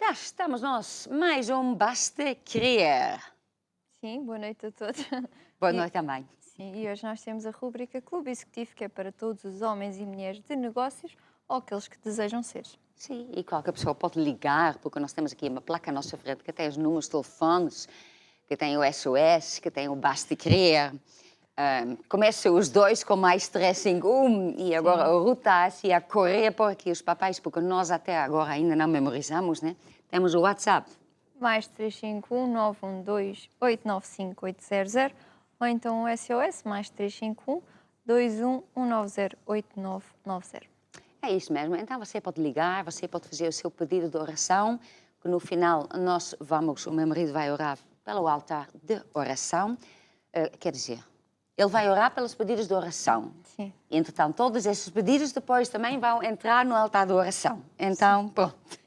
Cá estamos nós, mais um Basta Querer. Sim, boa noite a todos. Boa noite também. Sim, e hoje nós temos a rúbrica Clube Executivo, que é para todos os homens e mulheres de negócios ou aqueles que desejam ser. Sim, e qualquer pessoa pode ligar, porque nós temos aqui uma placa à nossa frente que tem os números de telefones, que tem o SOS, que tem o Basta Querer. Começam os dois com mais 351 e agora a Ruth está assim a correr por aqui os papéis, porque nós até agora ainda não memorizamos, né? Temos o WhatsApp. Mais 351-912-895-800 ou então o SOS, mais 351-21190-8990. É isso mesmo. Então você pode ligar, você pode fazer o seu pedido de oração, que no final o meu marido vai orar pelo altar de oração. Quer dizer, ele vai orar pelos pedidos de oração. Sim. Entretanto, todos esses pedidos depois também vão entrar no altar de oração. Então, pronto.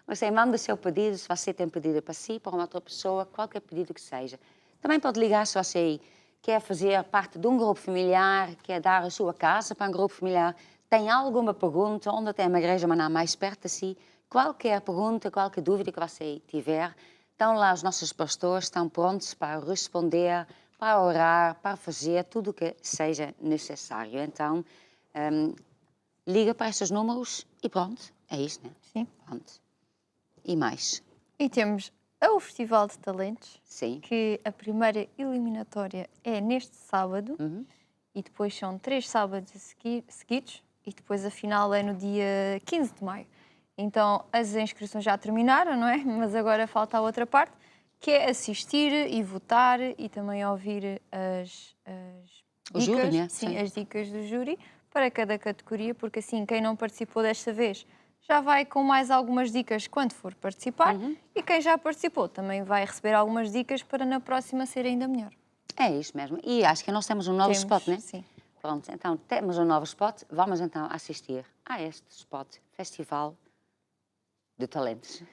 Você manda o seu pedido, se você tem pedido para si, para uma outra pessoa, qualquer pedido que seja. Também pode ligar se você quer fazer parte de um grupo familiar, quer dar a sua casa para um grupo familiar, tem alguma pergunta, onde tem uma igreja mais perto de si, qualquer pergunta, qualquer dúvida que você tiver, estão lá os nossos pastores, estão prontos para responder, para orar, para fazer tudo o que seja necessário. Então, liga para estes números e pronto, é isso, né? Sim. Pronto. E mais? E temos o Festival de Talentos, Sim. que a primeira eliminatória é neste sábado e depois são 3 sábados seguidos e depois a final é no dia 15 de maio. Então as inscrições já terminaram, não é? Mas agora falta a outra parte, que é assistir e votar e também ouvir as O dicas, júri, né? sim, Sim. as dicas do júri para cada categoria, porque assim quem não participou desta vez já vai com mais algumas dicas quando for participar e quem já participou também vai receber algumas dicas para na próxima ser ainda melhor. É isso mesmo. E acho que nós temos um novo spot, né? Sim. Pronto, então temos um novo spot. Vamos então assistir a este spot, Festival de Talentos.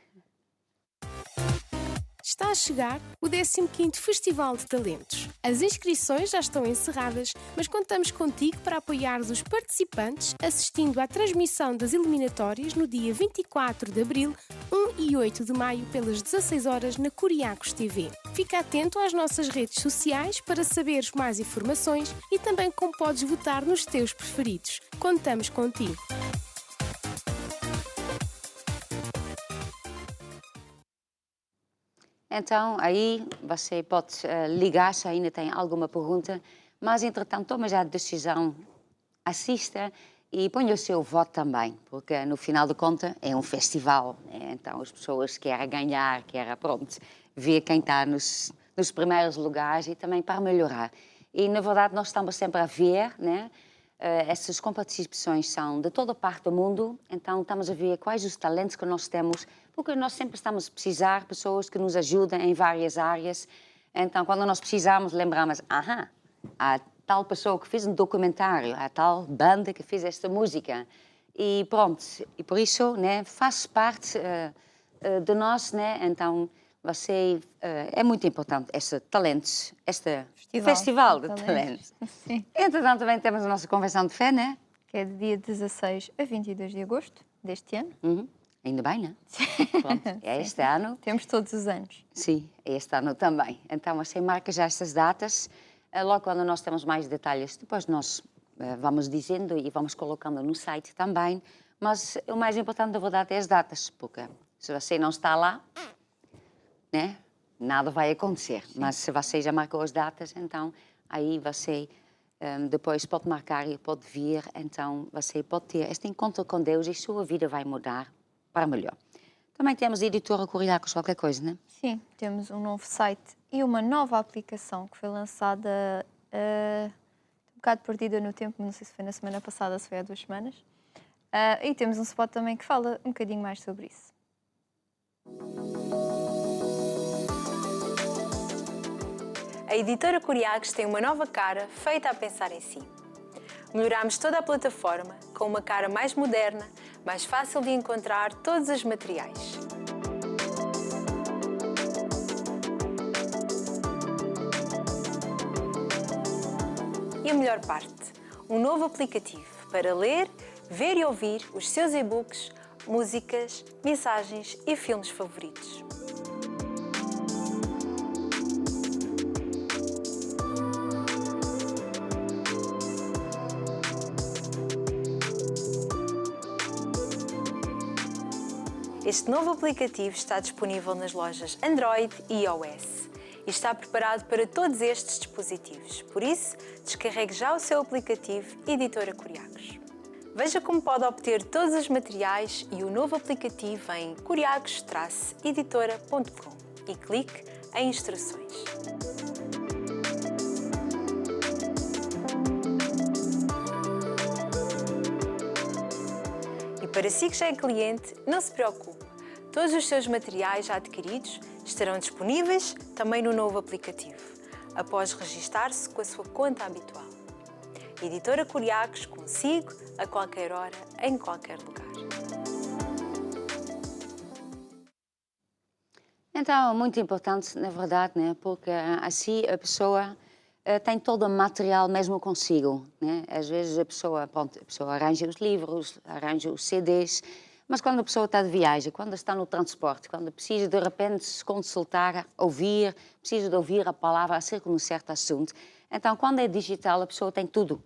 Está a chegar o 15º Festival de Talentos. As inscrições já estão encerradas, mas contamos contigo para apoiar os participantes assistindo à transmissão das eliminatórias no dia 24 de abril, 1 e 8 de maio, pelas 16 horas na Curiacos TV. Fica atento às nossas redes sociais para saberes mais informações e também como podes votar nos teus preferidos. Contamos contigo! Então, aí você pode ligar se ainda tem alguma pergunta, mas, entretanto, toma já a decisão, assista e ponha o seu voto também, porque, no final de contas, é um festival, né? Então as pessoas querem ganhar, querem, pronto, ver quem está nos primeiros lugares e também para melhorar. E, na verdade, nós estamos sempre a ver, né? Essas competições são de toda parte do mundo, então estamos a ver quais os talentos que nós temos, porque nós sempre estamos a precisar de pessoas que nos ajudem em várias áreas. Então, quando nós precisamos, lembramos, há tal pessoa que fez um documentário, há tal banda que fez esta música. E pronto, e por isso, né, faz parte de nós, né? Então, é muito importante este talentos, este Festival de Talentos. Sim. Entretanto, também temos a nossa convenção de fé, né? Que é de dia 16 a 22 de agosto deste ano. Ainda bem, né? Pronto, é este ano. Temos todos os anos. Sim, é este ano também. Então, você marca já estas datas. Logo quando nós temos mais detalhes, depois nós vamos dizendo e vamos colocando no site também. Mas o mais importante, na verdade, é as datas, porque se você não está lá, né? Nada vai acontecer. Sim. Mas se você já marcou as datas, então aí você depois pode marcar e pode vir. Então você pode ter este encontro com Deus e sua vida vai mudar para melhor. Também temos a editora Curiacos, qualquer coisa, né? Sim, temos um novo site e uma nova aplicação que foi lançada um bocado perdida no tempo, não sei se foi na semana passada, se foi há 2 semanas. E temos um spot também que fala um bocadinho mais sobre isso. A editora Curiacos tem uma nova cara feita a pensar em si. Melhorámos toda a plataforma com uma cara mais moderna, mais fácil de encontrar todos os materiais. E a melhor parte, um novo aplicativo para ler, ver e ouvir os seus e-books músicas, mensagens e filmes favoritos. Este novo aplicativo está disponível nas lojas Android e iOS e está preparado para todos estes dispositivos. Por isso, descarregue já o seu aplicativo Editora Curiagos. Veja como pode obter todos os materiais e o novo aplicativo em curiagos-editora.com e clique em Instruções. E para si que já é cliente, não se preocupe. Todos os seus materiais já adquiridos estarão disponíveis também no novo aplicativo, após registar-se com a sua conta habitual. Editora Curiagos, consigo, a qualquer hora, em qualquer lugar. Então, muito importante, na verdade, né? Porque assim a pessoa tem todo o material mesmo consigo, né? Às vezes a pessoa arranja os livros, arranja os CDs, mas quando a pessoa está de viagem, quando está no transporte, quando precisa de repente se consultar, ouvir, precisa de ouvir a palavra acerca de um certo assunto, então quando é digital a pessoa tem tudo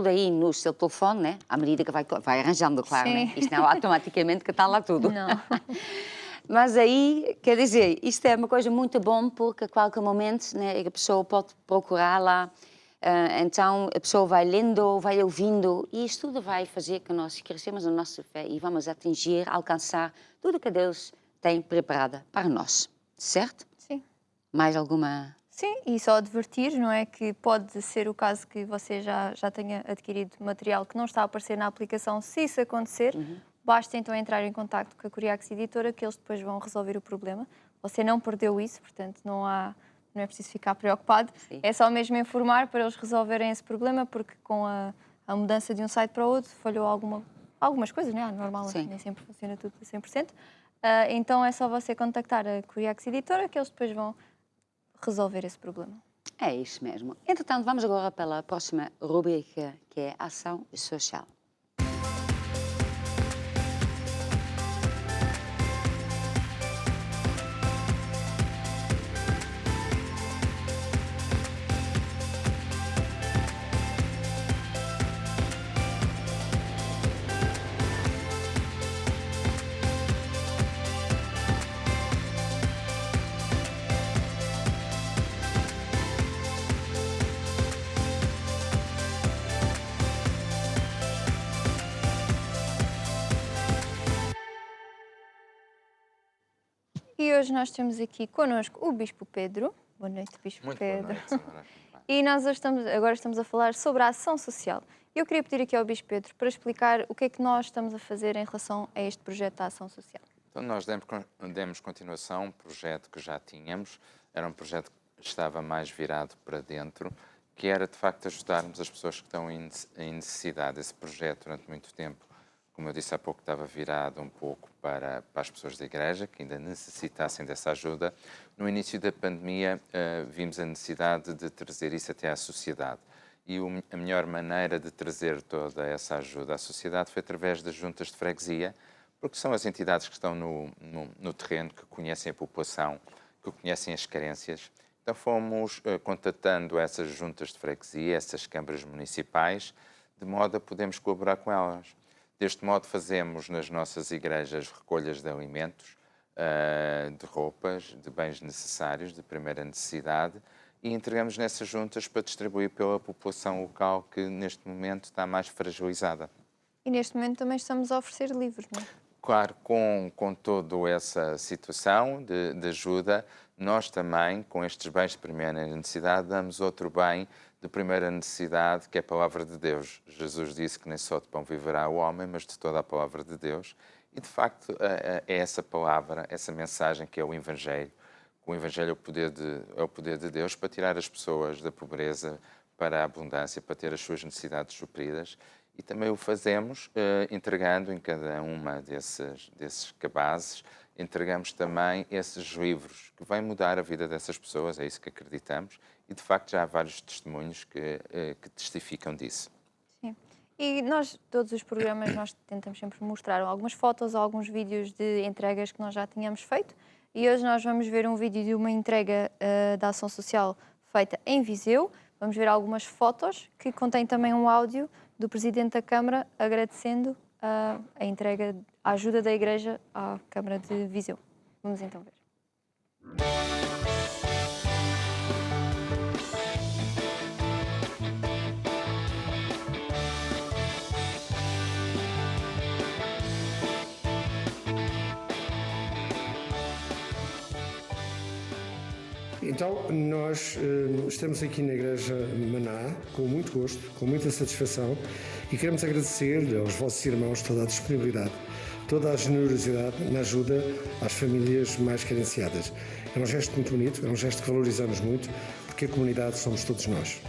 aí no seu telefone, né? À medida que vai arranjando, claro, né? Isto não é automaticamente que está lá tudo. Não. Mas aí, quer dizer, isto é uma coisa muito bom porque a qualquer momento, né, a pessoa pode procurar lá, então a pessoa vai lendo, vai ouvindo e isto tudo vai fazer que nós crescemos na nossa fé e vamos atingir, alcançar tudo que Deus tem preparado para nós, certo? Sim. Mais alguma? Sim, e só advertir, não é, que pode ser o caso que você já tenha adquirido material que não está a aparecer na aplicação. Se isso acontecer, basta então entrar em contacto com a Curiagos Editora, que eles depois vão resolver o problema. Você não perdeu isso, portanto não é preciso ficar preocupado. Sim. É só mesmo informar para eles resolverem esse problema, porque com a mudança de um site para o outro falhou algumas coisas, não é? Normal, Sim. nem sempre funciona tudo a 100%. Então é só você contactar a Curiagos Editora, que eles depois vão resolver esse problema. É isso mesmo. Entretanto, vamos agora para a próxima rubrica, que é Ação Social. E hoje nós temos aqui connosco o Bispo Pedro. Boa noite, Bispo Muito Pedro. boa noite, senhora. E nós agora estamos a falar sobre a ação social. Eu queria pedir aqui ao Bispo Pedro para explicar o que é que nós estamos a fazer em relação a este projeto da ação social. Então, nós demos continuação a um projeto que já tínhamos. Era um projeto que estava mais virado para dentro, que era, de facto, ajudarmos as pessoas que estão em necessidade. Esse projeto, durante muito tempo, como eu disse há pouco, estava virado um pouco para as pessoas da igreja, que ainda necessitassem dessa ajuda. No início da pandemia, vimos a necessidade de trazer isso até à sociedade. E a melhor maneira de trazer toda essa ajuda à sociedade foi através das juntas de freguesia, porque são as entidades que estão no terreno, que conhecem a população, que conhecem as carências. Então fomos contatando essas juntas de freguesia, essas câmaras municipais, de modo a podermos colaborar com elas. Deste modo fazemos nas nossas igrejas recolhas de alimentos, de roupas, de bens necessários, de primeira necessidade, e entregamos nessas juntas para distribuir pela população local que neste momento está mais fragilizada. E neste momento também estamos a oferecer livros, não é? Claro, com toda essa situação de ajuda, nós também, com estes bens de primeira necessidade, damos outro bem de primeira necessidade, que é a palavra de Deus. Jesus disse que nem só de pão viverá o homem, mas de toda a palavra de Deus. E, de facto, é essa palavra, essa mensagem que é o Evangelho. O Evangelho é o poder de Deus para tirar as pessoas da pobreza para a abundância, para ter as suas necessidades supridas. E também o fazemos entregando em cada uma desses cabazes, entregamos também esses livros que vão mudar a vida dessas pessoas, é isso que acreditamos, e de facto já há vários testemunhos que testificam disso. Sim. E nós, todos os programas, nós tentamos sempre mostrar algumas fotos ou alguns vídeos de entregas que nós já tínhamos feito. E hoje nós vamos ver um vídeo de uma entrega da ação social feita em Viseu. Vamos ver algumas fotos que contém também um áudio do Presidente da Câmara agradecendo a entrega, a ajuda da Igreja à Câmara de Viseu. Vamos então ver. Então, nós estamos aqui na Igreja Maná com muito gosto, com muita satisfação e queremos agradecer aos vossos irmãos toda a disponibilidade, toda a generosidade na ajuda às famílias mais carenciadas. É um gesto muito bonito, é um gesto que valorizamos muito, porque a comunidade somos todos nós.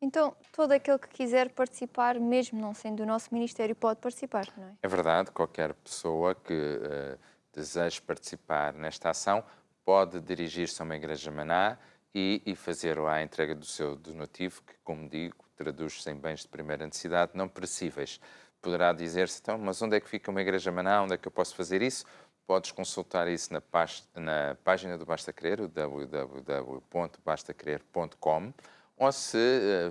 Então, todo aquele que quiser participar, mesmo não sendo do nosso Ministério, pode participar, não é? É verdade, qualquer pessoa que deseje participar nesta ação pode dirigir-se a uma igreja Maná e fazer a entrega do seu donativo, que, como digo, traduz-se em bens de primeira necessidade não perecíveis. Poderá dizer-se, então, mas onde é que fica uma igreja Maná? Onde é que eu posso fazer isso? Podes consultar isso na página do Basta Crer, o www.bastacrer.com, ou se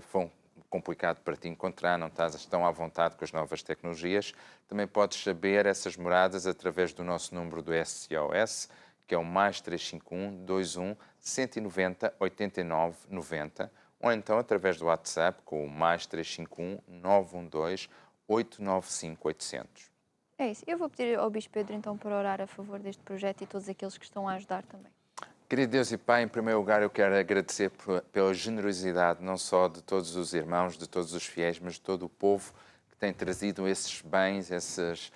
for complicado para ti encontrar, não estás tão à vontade com as novas tecnologias, também podes saber essas moradas através do nosso número do SOS, que é o mais 351 21 190 89 90, ou então através do WhatsApp com o mais 351 912 895 800. É isso. Eu vou pedir ao Bispo Pedro então para orar a favor deste projeto e todos aqueles que estão a ajudar também. Querido Deus e Pai, em primeiro lugar eu quero agradecer pela generosidade não só de todos os irmãos, de todos os fiéis, mas de todo o povo que tem trazido esses bens, esses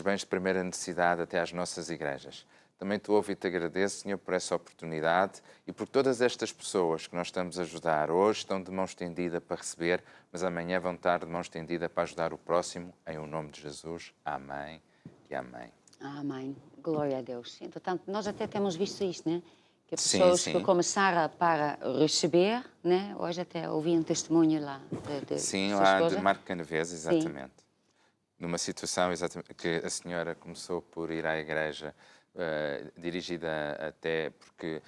bens de primeira necessidade até às nossas igrejas. Também te louvo e te agradeço, Senhor, por essa oportunidade e por todas estas pessoas que nós estamos a ajudar. Hoje estão de mão estendida para receber, mas amanhã vão estar de mão estendida para ajudar o próximo. Em o nome de Jesus. Amém e amém. Amém. Glória a Deus. Entretanto, nós até temos visto isto, né? Que as Sim, pessoas sim. que começaram para receber, né? Hoje até ouvi um testemunho lá de Sim, sua lá esposa. de Marco Canavês, exatamente. Numa situação exatamente que a senhora começou por ir à igreja, dirigida até porque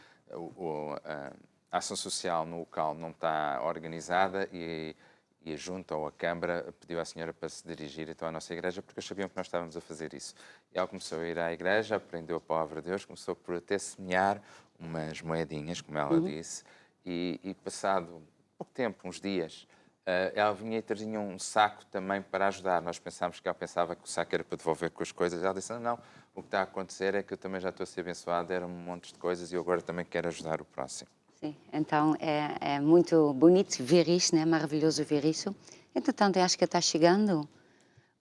a ação social no local não está organizada e a Junta ou a Câmara pediu à senhora para se dirigir então à nossa igreja porque eles sabiam que nós estávamos a fazer isso. E ela começou a ir à igreja, aprendeu a palavra de Deus, começou por até semear umas moedinhas, como ela disse, e passado pouco tempo, uns dias, ela vinha e trazia um saco também para ajudar. Nós pensámos que ela pensava que o saco era para devolver com as coisas. Ela disse, não, o que está a acontecer é que eu também já estou a ser abençoada, eram um monte de coisas e eu agora também quero ajudar o próximo. Sim, então é muito bonito ver isso, né? Maravilhoso ver isso. Entretanto, eu acho que está chegando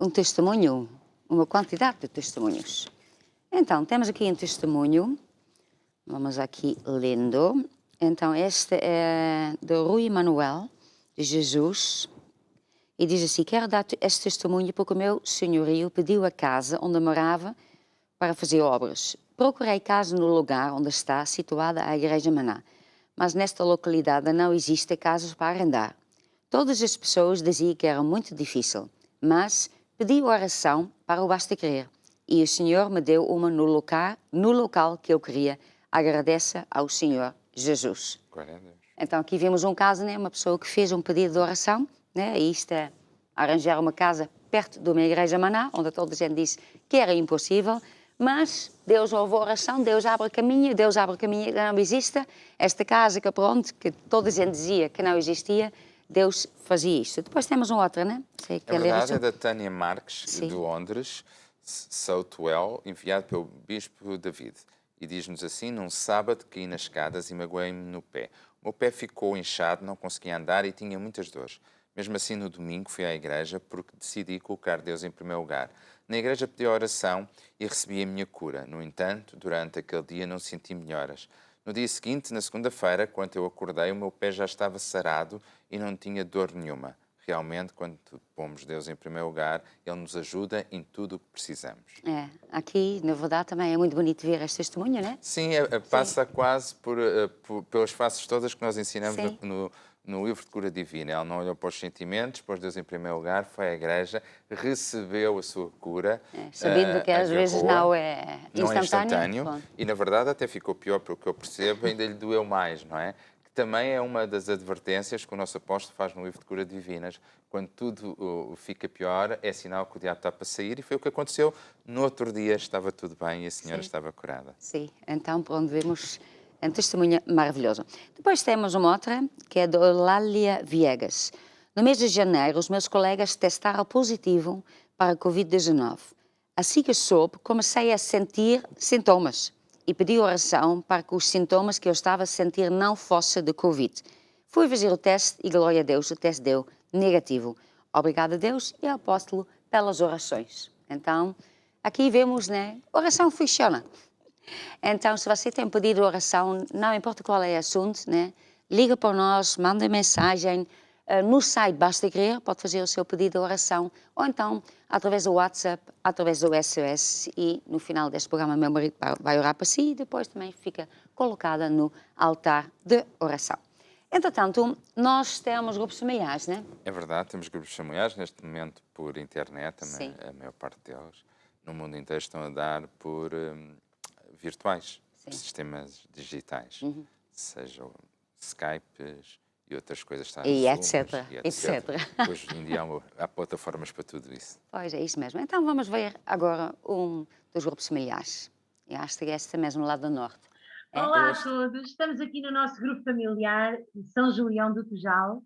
um testemunho, uma quantidade de testemunhos. Então, temos aqui um testemunho, vamos aqui lendo. Então, este é de Rui Manuel, de Jesus, e diz assim, quero dar este testemunho porque o meu senhorio pediu a casa onde morava para fazer obras. Procurei casa no lugar onde está situada a Igreja Maná, mas nesta localidade não existe casas para arrendar. Todas as pessoas diziam que era muito difícil, mas pedi oração para o Basta Crer e o Senhor me deu uma no local que eu queria. Agradeça ao Senhor Jesus. Glória a Deus. Então aqui vemos um caso, né? Uma pessoa que fez um pedido de oração, né? E isto é arranjar uma casa perto de uma igreja Maná, onde toda a gente disse que era impossível, mas Deus ouve a oração, Deus abre caminho que não existe. Esta casa que pronto, que toda a gente dizia que não existia, Deus fazia isto. Depois temos um outro, né? Sei que É verdade, isso. é da Tânia Marques, Sim. de Londres, Southwell, enviado pelo Bispo David. E diz-nos assim, num sábado caí nas escadas e magoei-me no pé. O meu pé ficou inchado, não conseguia andar e tinha muitas dores. Mesmo assim, no domingo fui à igreja porque decidi colocar Deus em primeiro lugar. Na igreja pedi a oração e recebi a minha cura. No entanto, durante aquele dia não senti melhoras. No dia seguinte, na segunda-feira, quando eu acordei, o meu pé já estava sarado e não tinha dor nenhuma. Realmente, quando pomos Deus em primeiro lugar, Ele nos ajuda em tudo o que precisamos. Aqui, na verdade, também é muito bonito ver este testemunho, não é? Sim, passa quase pelas faces todas que nós ensinamos Sim. no livro de cura divina. Ela não olhou para os sentimentos, pôs Deus em primeiro lugar, foi à igreja, recebeu a sua cura. Sabendo que às vezes não é Não é instantâneo. instantâneo e, na verdade, até ficou pior, pelo que eu percebo, ainda lhe doeu mais, não é? Que também é uma das advertências que o nosso apóstolo faz no livro de cura divinas. Quando tudo fica pior, é sinal que o diabo está para sair, e foi o que aconteceu. No outro dia estava tudo bem e a senhora estava curada. Sim, então pronto, vemos um testemunho maravilhoso. Depois temos uma outra, que é do Lália Viegas. No mês de janeiro, os meus colegas testaram positivo para a Covid-19. Assim que soube, comecei a sentir sintomas e pedi oração para que os sintomas que eu estava a sentir não fossem de Covid. Fui fazer o teste e, glória a Deus, o teste deu negativo. Obrigada a Deus e ao apóstolo pelas orações. Então, aqui vemos, né? Oração funciona. Então, se você tem um pedido de oração, não importa qual é o assunto, né? Liga para nós, manda mensagem. No site Basta Crer, pode fazer o seu pedido de oração, ou então através do WhatsApp, através do SOS, e no final deste programa meu marido vai orar para si e depois também fica colocada no altar de oração. Entretanto, nós temos grupos familiares, né? É verdade, temos grupos familiares, neste momento por internet, também Sim. a maior parte deles. No mundo inteiro estão a dar por virtuais, Sim. sistemas digitais, sejam Skypes e outras coisas. E Zooms, etc. Hoje em dia há plataformas para tudo isso. Pois é, isso mesmo. Então vamos ver agora um dos grupos familiares. E acho que este é mesmo lá do norte. Olá a todos, estamos aqui no nosso grupo familiar de São Julião do Tujal,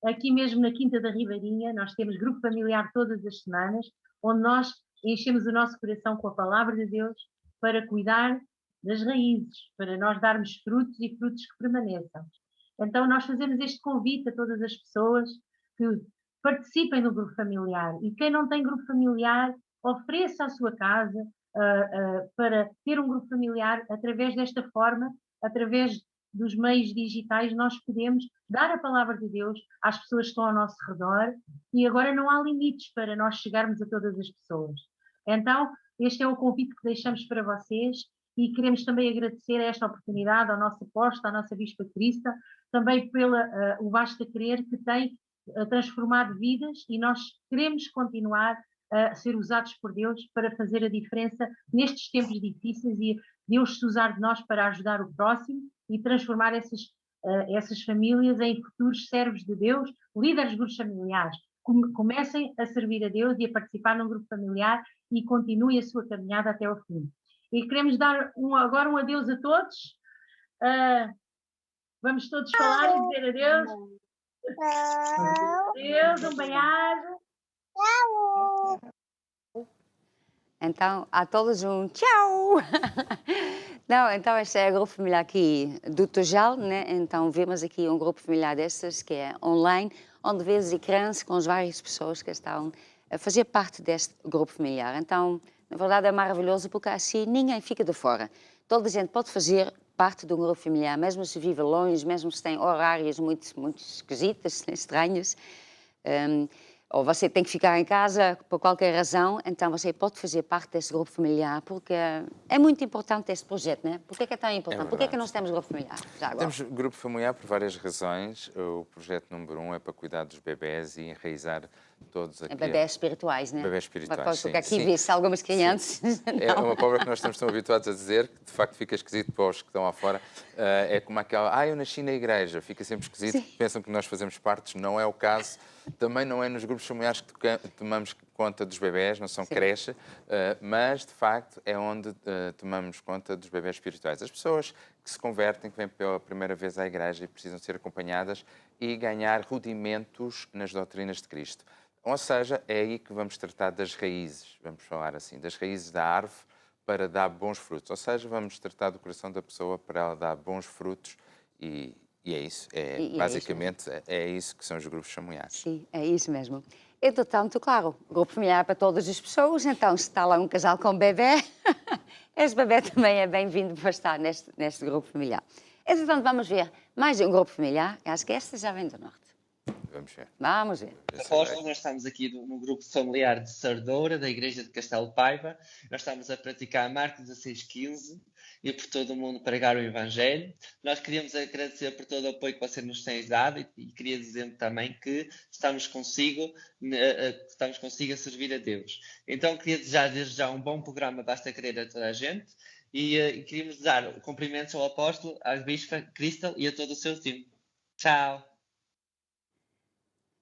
aqui mesmo na Quinta da Ribeirinha. Nós temos grupo familiar todas as semanas, onde nós enchemos o nosso coração com a palavra de Deus para cuidar das raízes, para nós darmos frutos e frutos que permaneçam. Então nós fazemos este convite a todas as pessoas que participem do grupo familiar, e quem não tem grupo familiar, ofereça a sua casa para ter um grupo familiar. Através desta forma, através dos meios digitais, nós podemos dar a palavra de Deus às pessoas que estão ao nosso redor, e agora não há limites para nós chegarmos a todas as pessoas. Então, este é o convite que deixamos para vocês, e queremos também agradecer esta oportunidade ao nosso apóstolo, à nossa Bispa Crista, também o Basta Crer, que tem transformado vidas, e nós queremos continuar a ser usados por Deus para fazer a diferença nestes tempos difíceis, e Deus se usar de nós para ajudar o próximo e transformar essas famílias em futuros servos de Deus, líderes de grupos familiares. Comecem a servir a Deus e a participar num grupo familiar e continuem a sua caminhada até ao fim. E queremos dar agora um adeus a todos. Vamos todos falar e dizer adeus. Adeus, um beijo. Então, a todos um tchau! Não, então este é o grupo familiar aqui do Tujal, né? Então vemos aqui um grupo familiar destes que é online, onde vês ecrãs com as várias pessoas que estão a fazer parte deste grupo familiar. Então, na verdade é maravilhoso, porque assim ninguém fica de fora. Toda a gente pode fazer parte de um grupo familiar, mesmo se vive longe, mesmo se tem horários muito esquisitos, estranhos. Ou você tem que ficar em casa por qualquer razão, então você pode fazer parte desse grupo familiar, porque é muito importante este projeto, não é? Por que é tão importante? Por que nós temos grupo familiar? Já agora. Temos grupo familiar por várias razões. O projeto número 1 é para cuidar dos bebés e enraizar todos aqui. Bebés espirituais, não é? Bebés espirituais, porque sim. aqui vê-se algumas crianças. É uma palavra que nós estamos tão habituados a dizer, que de facto fica esquisito para os que estão lá fora. É como aquela, eu nasci na igreja, fica sempre esquisito, Sim. pensam que nós fazemos partes, não é o caso. Também não é nos grupos familiares que tomamos conta dos bebés, não são creche, mas de facto é onde tomamos conta dos bebés espirituais. As pessoas que se convertem, que vêm pela primeira vez à igreja e precisam ser acompanhadas e ganhar rudimentos nas doutrinas de Cristo. Ou seja, é aí que vamos tratar das raízes, vamos falar assim, das raízes da árvore para dar bons frutos. Ou seja, vamos tratar do coração da pessoa para ela dar bons frutos e é isso. Basicamente, é isso que são os grupos familiares. Sim, é isso mesmo. Entretanto, claro, grupo familiar para todas as pessoas, então se está lá um casal com bebê, esse bebê também é bem-vindo para estar neste grupo familiar. Entretanto, vamos ver mais um grupo familiar, acho que esta já vem do Norte. Vamos ver. Vamos ver. Apóstolo, nós estamos aqui no grupo familiar de Sardoura, da Igreja de Castelo de Paiva. Nós estamos a praticar Marcos 16:15 e por todo o mundo pregar o Evangelho. Nós queríamos agradecer por todo o apoio que você nos tem dado e queria dizer também que estamos consigo a servir a Deus. Então queria desejar desde já um bom programa Basta Querer a toda a gente e queríamos dar cumprimentos ao apóstolo, à Bispa Crystal e a todo o seu time. Tchau!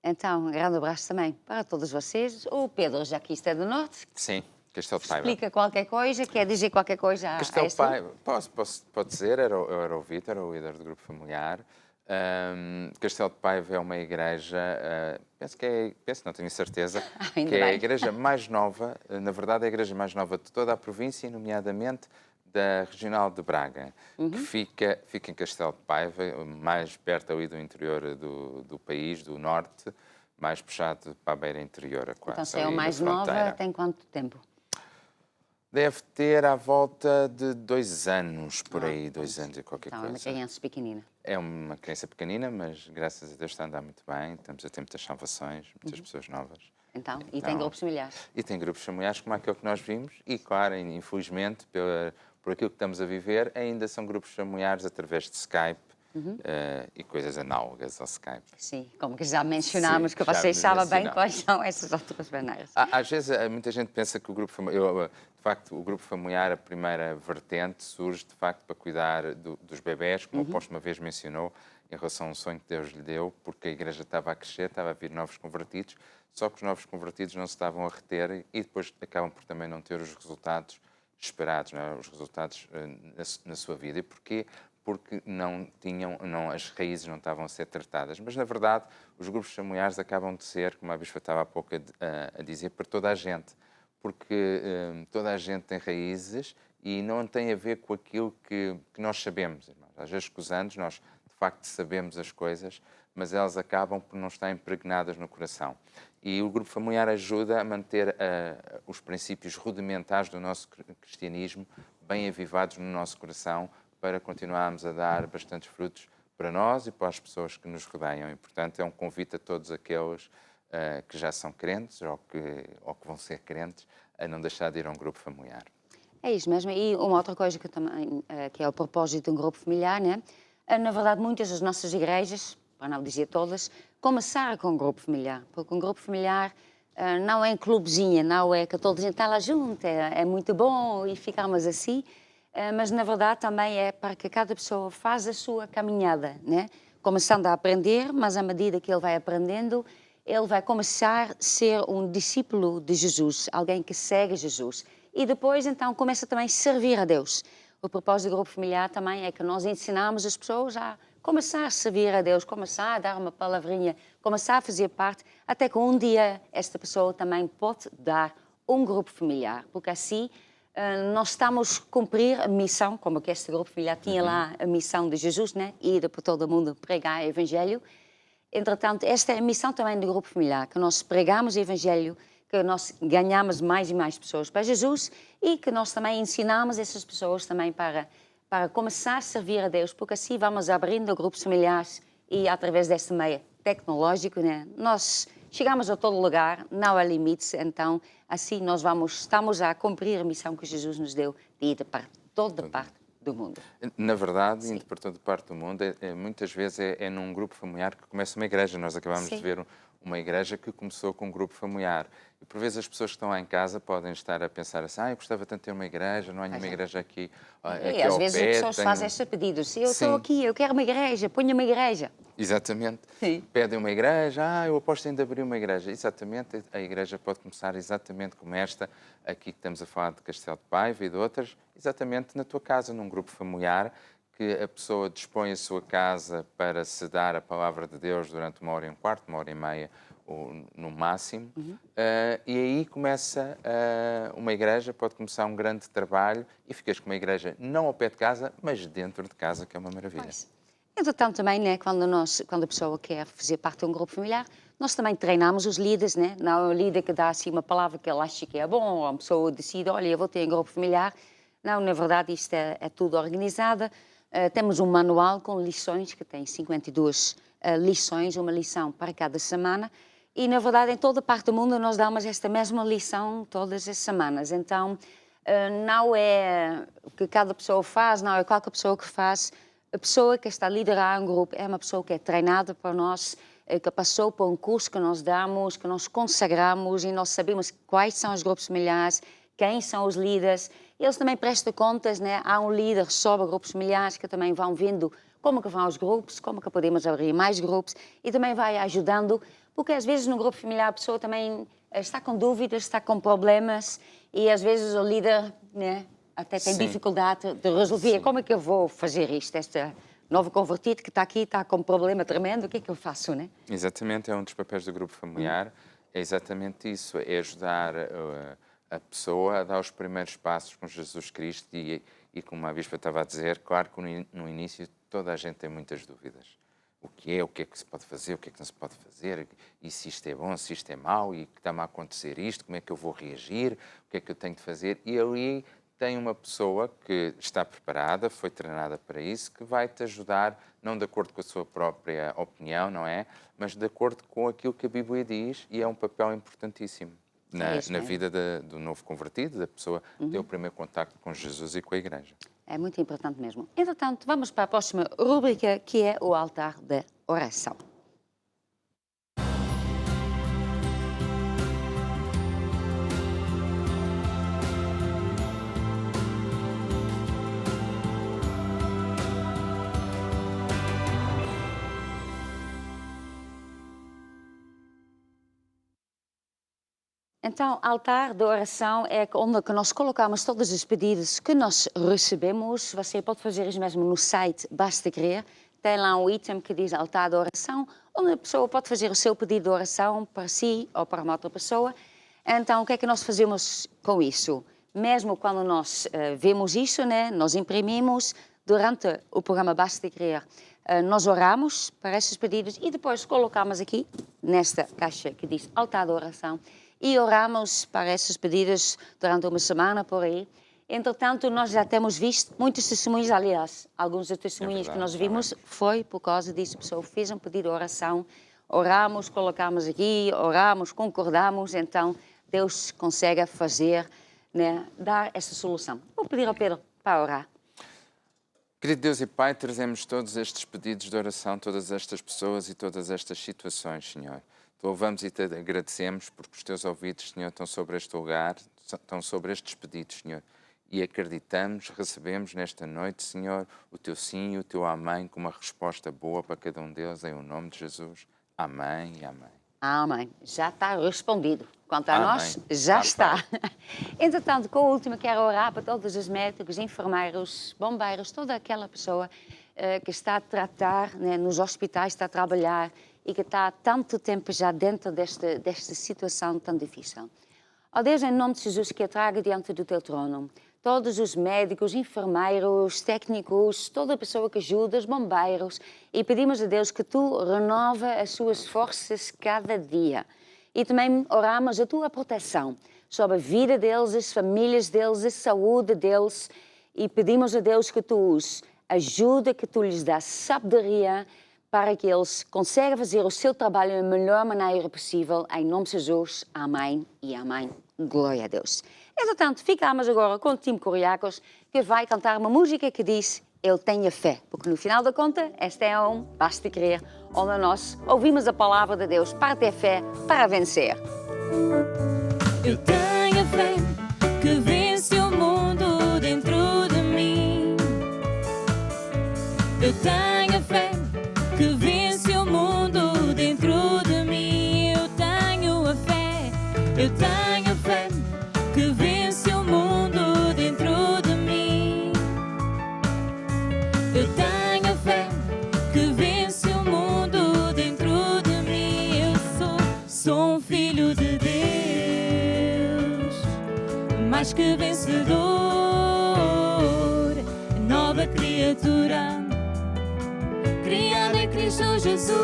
Então, um grande abraço também para todos vocês. O Pedro, já que isto é do Norte, Sim, Castelo de Paiva. explica qualquer coisa, quer dizer qualquer coisa a Castelo de esta? Paiva, pode dizer, era o Vítor, o líder do grupo familiar. Castelo de Paiva é uma igreja, não tenho certeza, Ainda que é a bem. igreja mais nova, na verdade é a igreja mais nova de toda a província, nomeadamente da Regional de Braga, que fica em Castelo de Paiva, mais perto ali do interior do país, do norte, mais puxado para a beira interior, quase. Então, se é a ali na mais nova, fronteira. tem quanto tempo? Deve ter à volta de 2 anos, por aí, 2 anos e qualquer Então, é uma coisa. criança pequenina. É uma criança pequenina, mas graças a Deus está a andar muito bem. Estamos a ter muitas salvações, muitas pessoas novas. Então, e Então, tem grupos familiares. E tem grupos familiares como aquele que nós vimos e, claro, infelizmente, por aquilo que estamos a viver, ainda são grupos familiares através de Skype e coisas análogas ao Skype. Sim, como que já mencionámos, Sim, que já vocês sabem bem mencionámos. quais são essas outras maneiras. Às vezes, muita gente pensa que o grupo familiar, de facto, o grupo familiar, a primeira vertente, surge, de facto, para cuidar dos bebés, como o apóstolo uma vez mencionou, em relação a um sonho que Deus lhe deu, porque a igreja estava a crescer, estava a vir novos convertidos, só que os novos convertidos não se estavam a reter e depois acabam por também não ter os resultados esperados, não é? Os resultados na sua vida. E porquê? Porque as raízes não estavam a ser tratadas. Mas, na verdade, os grupos familiares acabam de ser, como a Bispa estava há pouco a dizer, para toda a gente. Porque toda a gente tem raízes e não tem a ver com aquilo que nós sabemos, irmãos. Às vezes, com os anos, nós, de facto, sabemos as coisas, mas elas acabam por não estar impregnadas no coração. E o grupo familiar ajuda a manter os princípios rudimentares do nosso cristianismo bem avivados no nosso coração, para continuarmos a dar bastantes frutos para nós e para as pessoas que nos rodeiam. E, portanto, é um convite a todos aqueles que já são crentes ou que vão ser crentes a não deixar de ir a um grupo familiar. É isso mesmo. E uma outra coisa que também que é o propósito de um grupo familiar, né? Na verdade, muitas das nossas igrejas, para não dizer todas, começaram com um grupo familiar. Porque um grupo familiar não é um clubezinho, não é que toda a gente está lá junto, é muito bom e ficamos assim. Mas, na verdade, também é para que cada pessoa faça a sua caminhada, né? Começando a aprender, mas à medida que ele vai aprendendo, ele vai começar a ser um discípulo de Jesus, alguém que segue Jesus. E depois, então, começa também a servir a Deus. O propósito do grupo familiar também é que nós ensinamos as pessoas a começar a servir a Deus, começar a dar uma palavrinha, começar a fazer parte, até que um dia esta pessoa também pode dar um grupo familiar, porque assim nós estamos a cumprir a missão, como que este grupo familiar tinha lá a missão de Jesus, né? Ir por todo o mundo pregar o Evangelho. Entretanto, esta é a missão também do grupo familiar, que nós pregamos o Evangelho, que nós ganhamos mais e mais pessoas para Jesus e que nós também ensinamos essas pessoas também para começar a servir a Deus, porque assim vamos abrindo grupos familiares e através deste meio tecnológico, né? Nós chegamos a todo lugar, não há limites, então assim nós estamos a cumprir a missão que Jesus nos deu de ir para toda parte do mundo. Na verdade, Sim. indo para toda parte do mundo, muitas vezes é num grupo familiar que começa uma igreja. Nós acabamos Sim. de ver uma igreja que começou com um grupo familiar. E por vezes as pessoas que estão lá em casa podem estar a pensar assim, eu gostava tanto de ter uma igreja, não há nenhuma igreja aqui, E aqui às ao vezes pé. as pessoas fazem estes pedidos. Eu estou Sim. aqui, eu quero uma igreja, ponha uma igreja. Exatamente. Sim. Pedem uma igreja, eu aposto em abrir uma igreja. Exatamente, a igreja pode começar exatamente como esta, aqui que estamos a falar de Castelo de Paiva e de outras, exatamente na tua casa, num grupo familiar, que a pessoa dispõe a sua casa para se dar a palavra de Deus durante 1h15, 1h30, ou no máximo, e aí começa uma igreja, pode começar um grande trabalho e ficas com uma igreja não ao pé de casa, mas dentro de casa, que é uma maravilha. Pois. Entretanto, também, né, quando a pessoa quer fazer parte de um grupo familiar, nós também treinamos os líderes, né? Não é o líder que dá assim uma palavra que ele acha que é bom, ou a pessoa decide, olha, eu vou ter um grupo familiar. Não, na verdade, isto é tudo organizado. Temos um manual com lições, que tem 52 lições, uma lição para cada semana. E, na verdade, em toda parte do mundo nós damos esta mesma lição todas as semanas. Então, não é o que cada pessoa faz, não é qualquer pessoa que faz. A pessoa que está a liderar um grupo é uma pessoa que é treinada por nós, que passou por um curso que nós damos, que nós consagramos e nós sabemos quais são os grupos familiares, quem são os líderes. Eles também prestam contas, né? Há um líder sobre grupos familiares que também vão vendo como que vão os grupos, como que podemos abrir mais grupos e também vai ajudando, porque às vezes no grupo familiar a pessoa também está com dúvidas, está com problemas e às vezes o líder, né, até tem dificuldade de resolver. Sim. Como é que eu vou fazer isto? Esta novo convertido que está aqui, está com um problema tremendo, o que é que eu faço, né? Exatamente, é um dos papéis do grupo familiar, é exatamente isso, é ajudar a pessoa a dar os primeiros passos com Jesus Cristo e como a Bispa estava a dizer, claro que no início toda a gente tem muitas dúvidas. O que é que se pode fazer, o que é que não se pode fazer, e se isto é bom, se isto é mau, e que está-me a acontecer isto, como é que eu vou reagir, o que é que eu tenho de fazer, e ali tem uma pessoa que está preparada, foi treinada para isso, que vai te ajudar, não de acordo com a sua própria opinião, não é? Mas de acordo com aquilo que a Bíblia diz, e é um papel importantíssimo na vida do novo convertido, da pessoa ter o primeiro contacto com Jesus e com a Igreja. É muito importante mesmo. Entretanto, vamos para a próxima rubrica, que é o altar da oração. Então, altar de oração é onde nós colocamos todos os pedidos que nós recebemos. Você pode fazer isso mesmo no site Basta Crer. Tem lá um item que diz altar de oração, onde a pessoa pode fazer o seu pedido de oração para si ou para uma outra pessoa. Então, o que é que nós fazemos com isso? Mesmo quando nós vemos isso, né, nós imprimimos durante o programa Basta Crer. Nós oramos para esses pedidos e depois colocamos aqui, nesta caixa que diz altar de oração, e oramos para esses pedidos durante uma semana, por aí. Entretanto, nós já temos visto muitos testemunhos, aliás, alguns dos testemunhos que nós vimos foi por causa disso. A pessoa fez um pedido de oração, oramos, colocamos aqui, oramos, concordamos, então Deus consegue fazer, né, dar essa solução. Vou pedir ao Pedro para orar. Querido Deus e Pai, trazemos todos estes pedidos de oração, todas estas pessoas e todas estas situações, Senhor. Te louvamos e te agradecemos porque os teus ouvidos, Senhor, estão sobre este lugar, estão sobre estes pedidos, Senhor. E acreditamos, recebemos nesta noite, Senhor, o teu sim e o teu amém com uma resposta boa para cada um deles, em o nome de Jesus. Amém e amém. Amém. Já está respondido. Quanto a nós, já está. Entretanto, com o último, quero orar para todos os médicos, enfermeiros, bombeiros, toda aquela pessoa que está a tratar, né, nos hospitais, está a trabalhar e que está há tanto tempo já dentro desta situação tão difícil. Ó Deus, em nome de Jesus, que eu trago diante do teu trono todos os médicos, enfermeiros, técnicos, toda a pessoa que ajuda, os bombeiros, e pedimos a Deus que tu renova as suas forças cada dia. E também oramos a tua proteção sobre a vida deles, as famílias deles, a saúde deles, e pedimos a Deus que tu os ajude, que tu lhes dá sabedoria, para que eles consigam fazer o seu trabalho da melhor maneira possível. Em nome de Jesus, amém e amém. Glória a Deus. Entretanto, ficamos agora com o Tim Coriacos, que vai cantar uma música que diz Eu Tenho Fé, porque no final da conta, esta é um Basta Crer, onde nós ouvimos a palavra de Deus para ter fé, para vencer. Eu tenho fé que vence o mundo dentro de mim. Eu tenho fé que vence o mundo dentro de mim. Eu tenho a fé, eu tenho fé que vence o mundo dentro de mim. Eu tenho fé que vence o mundo dentro de mim. Eu sou um filho de Deus, mais que vencedor, nova criatura. Cristo Jesus.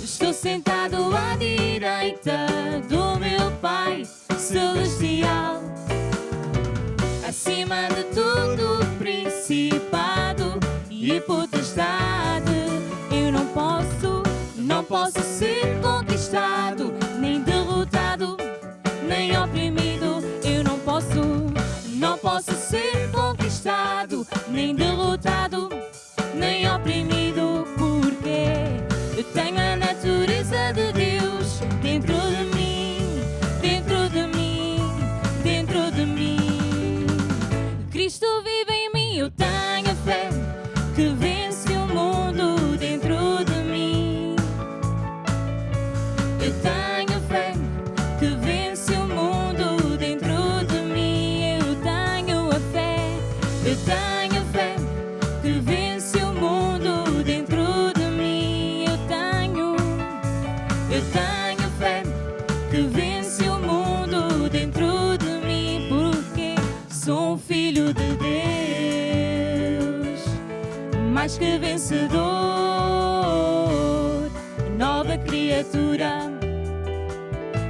Estou sentado à direita do meu Pai Celestial, acima de todo principado e potestade. Eu não posso ser conquistado, nem derrotado, nem oprimido. Eu não posso ser conquistado, nem derrotado, nem oprimido, porque eu tenho a natureza de Deus dentro de mim, dentro de mim, dentro de mim. Cristo vive em mim, eu tenho fé que vence o mundo dentro de mim. Eu tenho fé que vence o mundo dentro de mim. Eu tenho a fé, eu tenho fé que vence o mundo dentro de mim. Eu tenho fé que vence o mundo dentro de mim, porque sou um filho de Deus, mais que vencedor, nova criatura,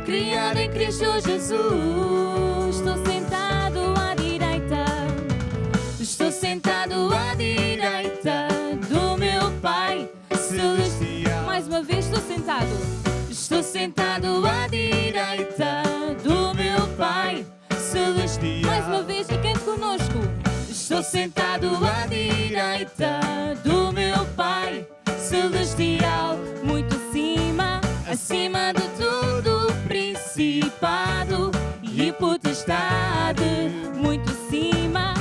criada em Cristo Jesus. Estou sentado à direita, estou sentado à direita do meu Pai Celestial. Mais uma vez estou sentado à direita do meu Pai Celestial. Mais uma vez e cante conosco. Estou sentado à direita do meu Pai Celestial, muito acima de todo principado e potestade. Muito acima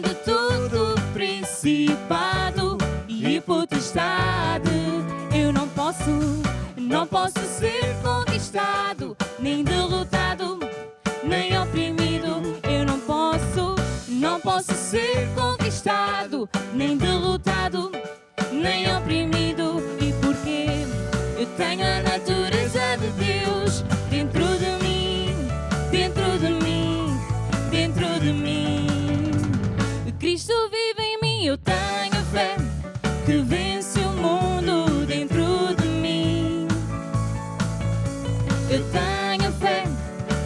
de todo principado e potestade. Eu não posso ser conquistado, nem derrotado, nem oprimido. Eu não posso ser conquistado, nem derrotado, nem oprimido. E porque eu tenho a natureza de Deus dentro de mim, dentro de mim, dentro de mim. Cristo vive em mim, eu tenho fé que vence o mundo dentro de mim. Eu tenho fé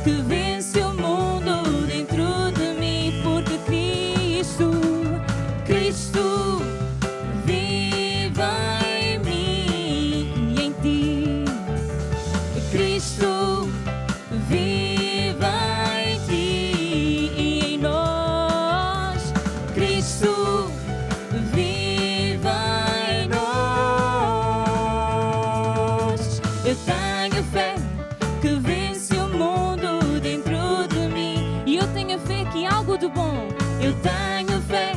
que vence o mundo dentro de mim, porque Cristo vive em mim e em ti. Cristo vive em ti e em nós. Cristo vive em nós. Eu tenho fé que vence o mundo dentro de mim, e eu tenho fé que algo de bom, eu tenho fé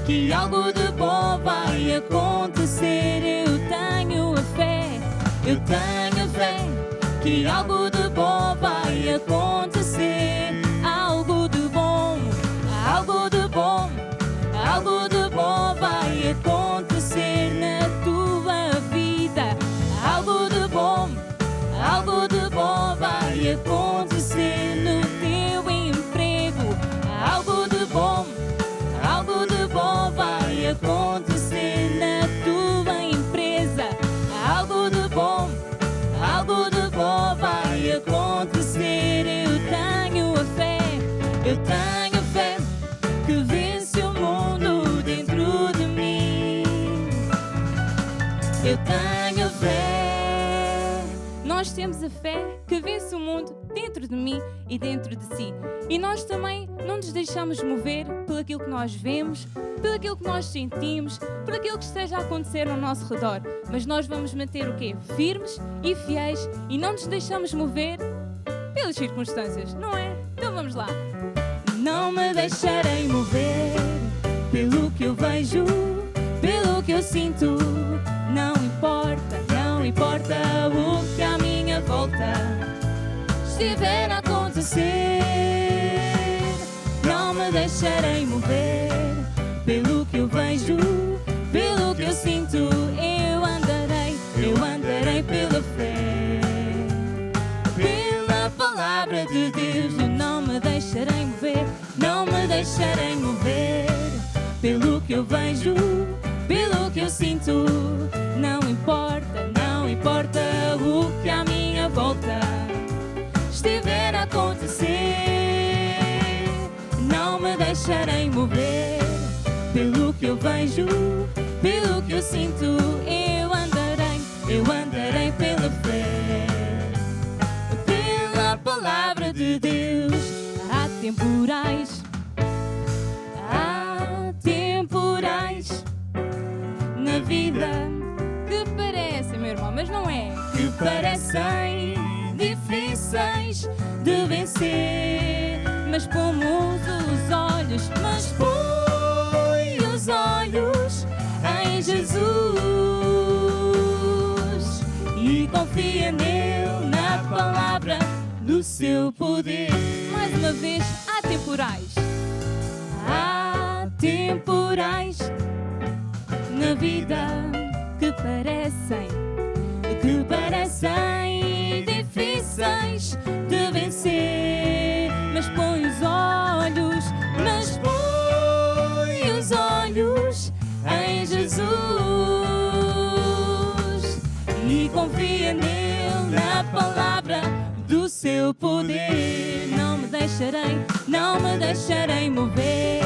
que algo de bom vai acontecer. Eu tenho a fé, eu tenho fé que algo de bom vai acontecer. Algo de bom, algo de bom, algo de bom vai acontecer na tua vida. Algo de bom vai acontecer no teu emprego. Algo de bom vai acontecer na tua empresa. Algo de bom vai acontecer. Eu tenho a fé que vence o mundo dentro de mim. Eu tenho fé. Nós temos a fé que vence o mundo dentro de mim e dentro de si. E nós também não nos deixamos mover por aquilo que nós vemos, por aquilo que nós sentimos, por aquilo que esteja a acontecer ao nosso redor. Mas nós vamos manter o quê? Firmes e fiéis, e não nos deixamos mover pelas circunstâncias, não é? Então vamos lá. Não me deixarei mover pelo que eu vejo, pelo que eu sinto. Não importa o que à minha volta estiver a acontecer. Não me deixarei mover pelo que eu vejo, pelo que eu sinto. Eu andarei pela fé, pela palavra de Deus. Eu não me deixarei mover, não me deixarei mover pelo que eu vejo, pelo que eu sinto. Não importa, não importa o que à minha volta estiver a acontecer, não me deixarei mover pelo que eu vejo, pelo que eu sinto. Eu andarei pela fé, pela palavra de Deus. Há temporais na vida que parecem, meu irmão, mas não é, que parecem difíceis de vencer, mas pomos os olhos, põe os olhos em Jesus e confia nele, na palavra do seu poder. Mais uma vez, há temporais na vida que parecem difíceis de vencer, mas põe os olhos em Jesus e confia nele, na palavra do seu poder. Não me deixarei mover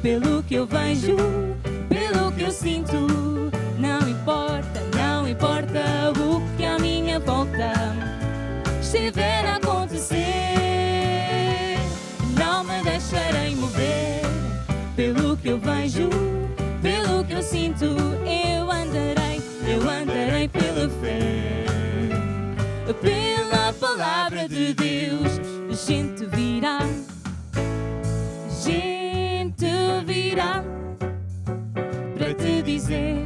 pelo que eu vejo, pelo que eu sinto. Não importa o que à minha volta estiver a acontecer, não me deixarei mover pelo que eu vejo, pelo que eu sinto. Eu andarei pela fé, pela palavra de Deus. Gente virá para te dizer: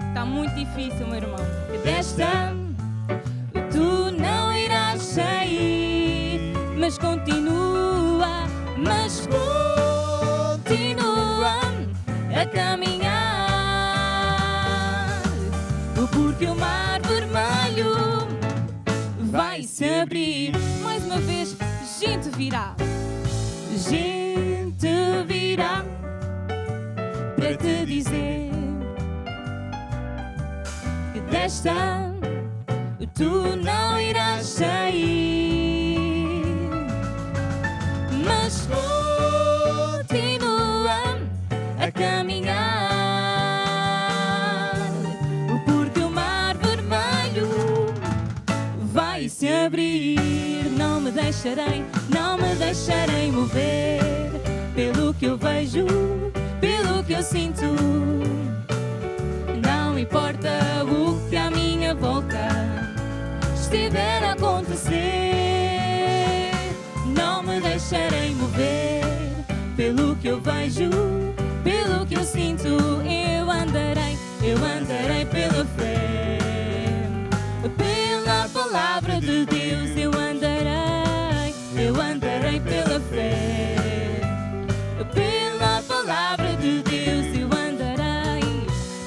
está muito difícil, meu irmão, que desta tu não irás sair, mas continua a caminhar, porque o mar vermelho vai se abrir. Mais uma vez, gente virá para te dizer que desta tu não irás sair, mas continua a caminhar, porque o mar vermelho vai se abrir. Não me deixarei mover pelo que eu vejo, pelo que eu sinto. Não importa o que à minha volta estiver a acontecer, não me deixarei mover pelo que eu vejo, pelo que eu sinto. Eu andarei pela fé, pela palavra de Deus. Eu andarei pela fé, pela palavra de Deus.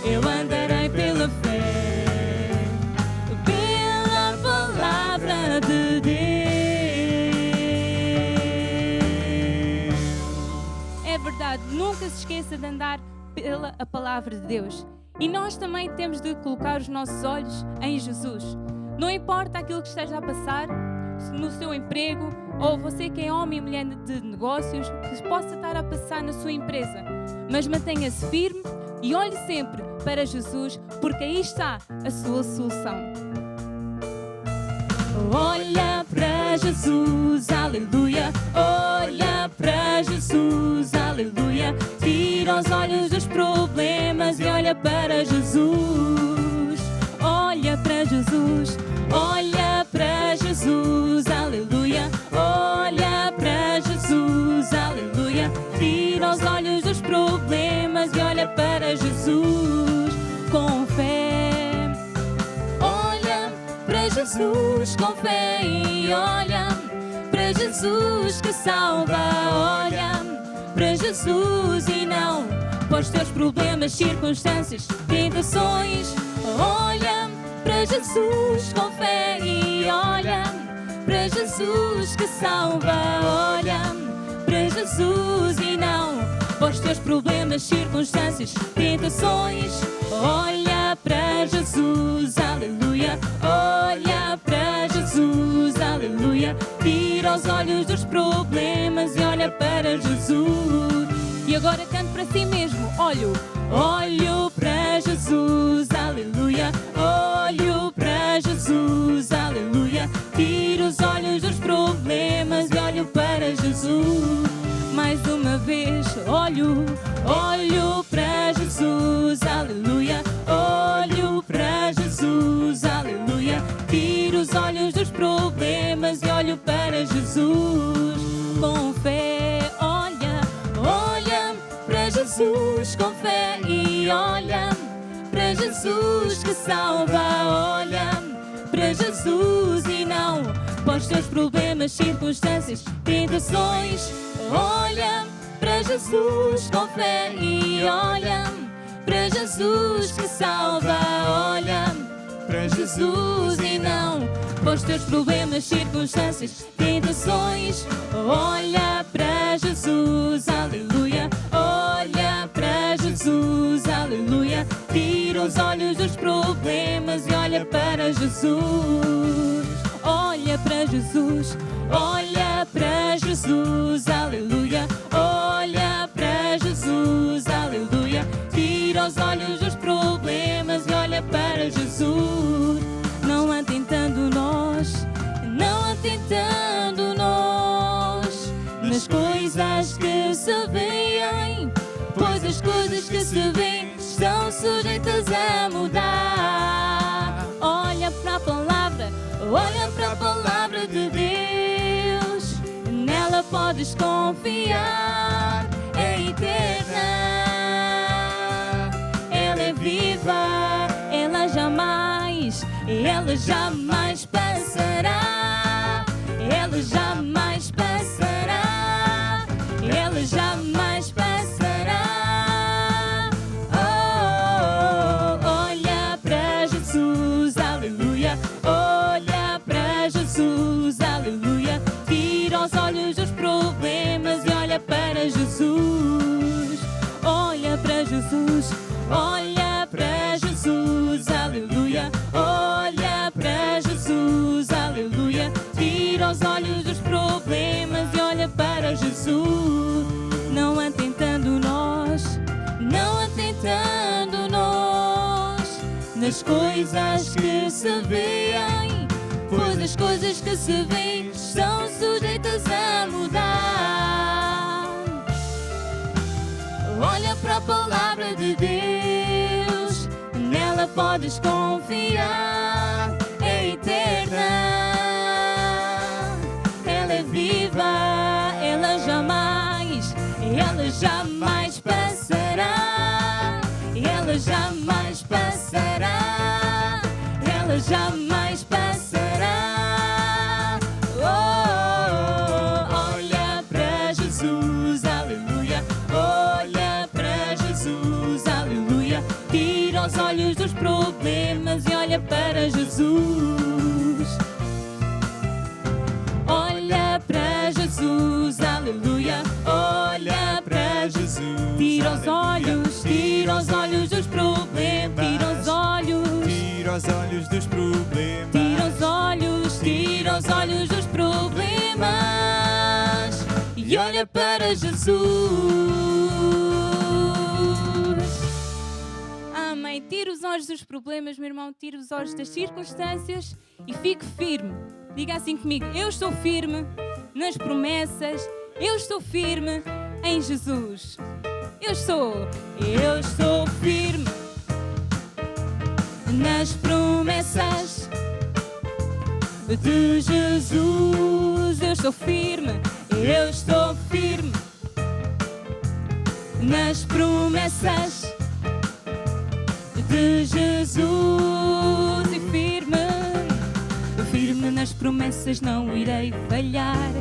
Eu andarei pela fé, pela palavra de Deus. É verdade, nunca se esqueça de andar pela a palavra de Deus. E nós também temos de colocar os nossos olhos em Jesus. Não importa aquilo que esteja a passar no seu emprego, ou você que é homem e mulher de negócios, que possa estar a passar na sua empresa, mas mantenha-se firme e olhe sempre para Jesus, porque aí está a sua solução. Olha para Jesus, aleluia. Olha para Jesus, aleluia. Tira os olhos dos problemas e olha para Jesus. Olha para Jesus, olha para Jesus, aleluia. Olha para Jesus, aleluia. Tira os olhos dos problemas e olha para Jesus com fé. Olha para Jesus com fé e olha para Jesus que salva. Olha para Jesus e não para os teus problemas, circunstâncias, tentações. Olha para Jesus com fé e olha para Jesus que salva. Olha para Jesus e não para os teus problemas, circunstâncias, tentações. Olha para Jesus, aleluia. Olha para Jesus, aleluia. Tira os olhos dos problemas e olha para Jesus. E agora cante para si mesmo. Olho para Jesus, aleluia. Olho para Jesus, aleluia. Tira os olhos dos problemas e olho para Jesus. Mais uma vez, olho para Jesus, aleluia. Olho para Jesus, aleluia. Tiro os olhos dos problemas e olho para Jesus. Com fé, olha para Jesus, com fé e olha para Jesus que salva. Olha para Jesus e não para os teus problemas, circunstâncias, tentações. Olha para Jesus com fé e olha para Jesus que salva. Olha para Jesus e não para os teus problemas, circunstâncias, tentações. Olha para Jesus, aleluia. Olha para Jesus, aleluia. Tira os olhos dos problemas e olha para Jesus. Olha para Jesus, olha para Jesus, aleluia. Olha para Jesus, aleluia. Tira os olhos dos problemas e olha para Jesus. Não atentando nós nas coisas que se veem, pois as coisas que se veem estão sujeitas a mudar. Olha para a palavra de Deus, nela podes confiar, é eterna, ela é viva, ela jamais passará, ela jamais passará, ela jamais passará. Olha para Jesus, aleluia. Olha para Jesus, aleluia. Tira os olhos dos problemas e olha para Jesus. Olha para Jesus, olha para Jesus, aleluia. Olha para Jesus, aleluia. Tira os olhos dos problemas e olha para Jesus. Não atentando nós nas coisas que se veem, pois as coisas que se veem estão sujeitas a mudar. Olha para a palavra de Deus, nela podes confiar, é eterna, ela é viva, ela jamais passará, ela jamais passará, ela jamais passará. Olha para Jesus, aleluia. Olha para Jesus, aleluia. Tira os olhos dos problemas e olha para Jesus. Olha para Jesus, aleluia. Olha para Jesus. Tira os olhos dos problemas. Tira os olhos dos problemas. Tira os olhos dos problemas. E olha para Jesus. Amém. Tira os olhos dos problemas, meu irmão. Tira os olhos das circunstâncias e fique firme. Diga assim comigo: eu estou firme nas promessas. Eu estou firme em Jesus. Eu estou firme nas promessas de Jesus. Eu estou firme nas promessas de Jesus. E firme nas promessas não irei falhar.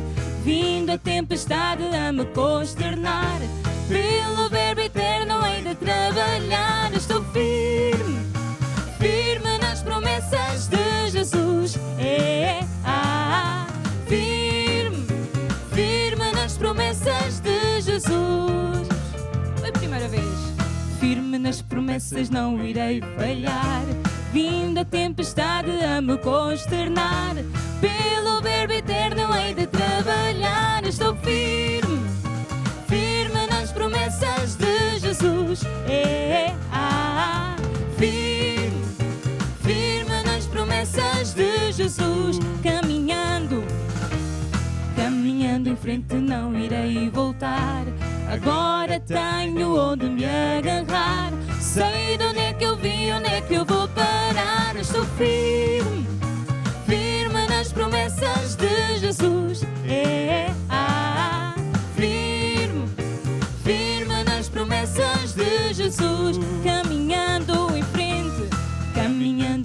Vindo a tempestade a me consternar, pelo verbo eterno hei de trabalhar. Estou firme nas promessas de Jesus. Firme nas promessas de Jesus. firme nas promessas, não irei falhar. Vim da tempestade a me consternar, pelo verbo eterno hei de trabalhar. Estou firme, firme nas promessas de Jesus. Firme, firme nas promessas de Jesus. Caminhando, caminhando em frente, não irei voltar. Agora tenho onde me agarrar. Sei de onde é que eu vim, onde é que eu vou parar. Estou firme, firme nas promessas de Jesus. Firme, firme nas promessas de Jesus. Caminhando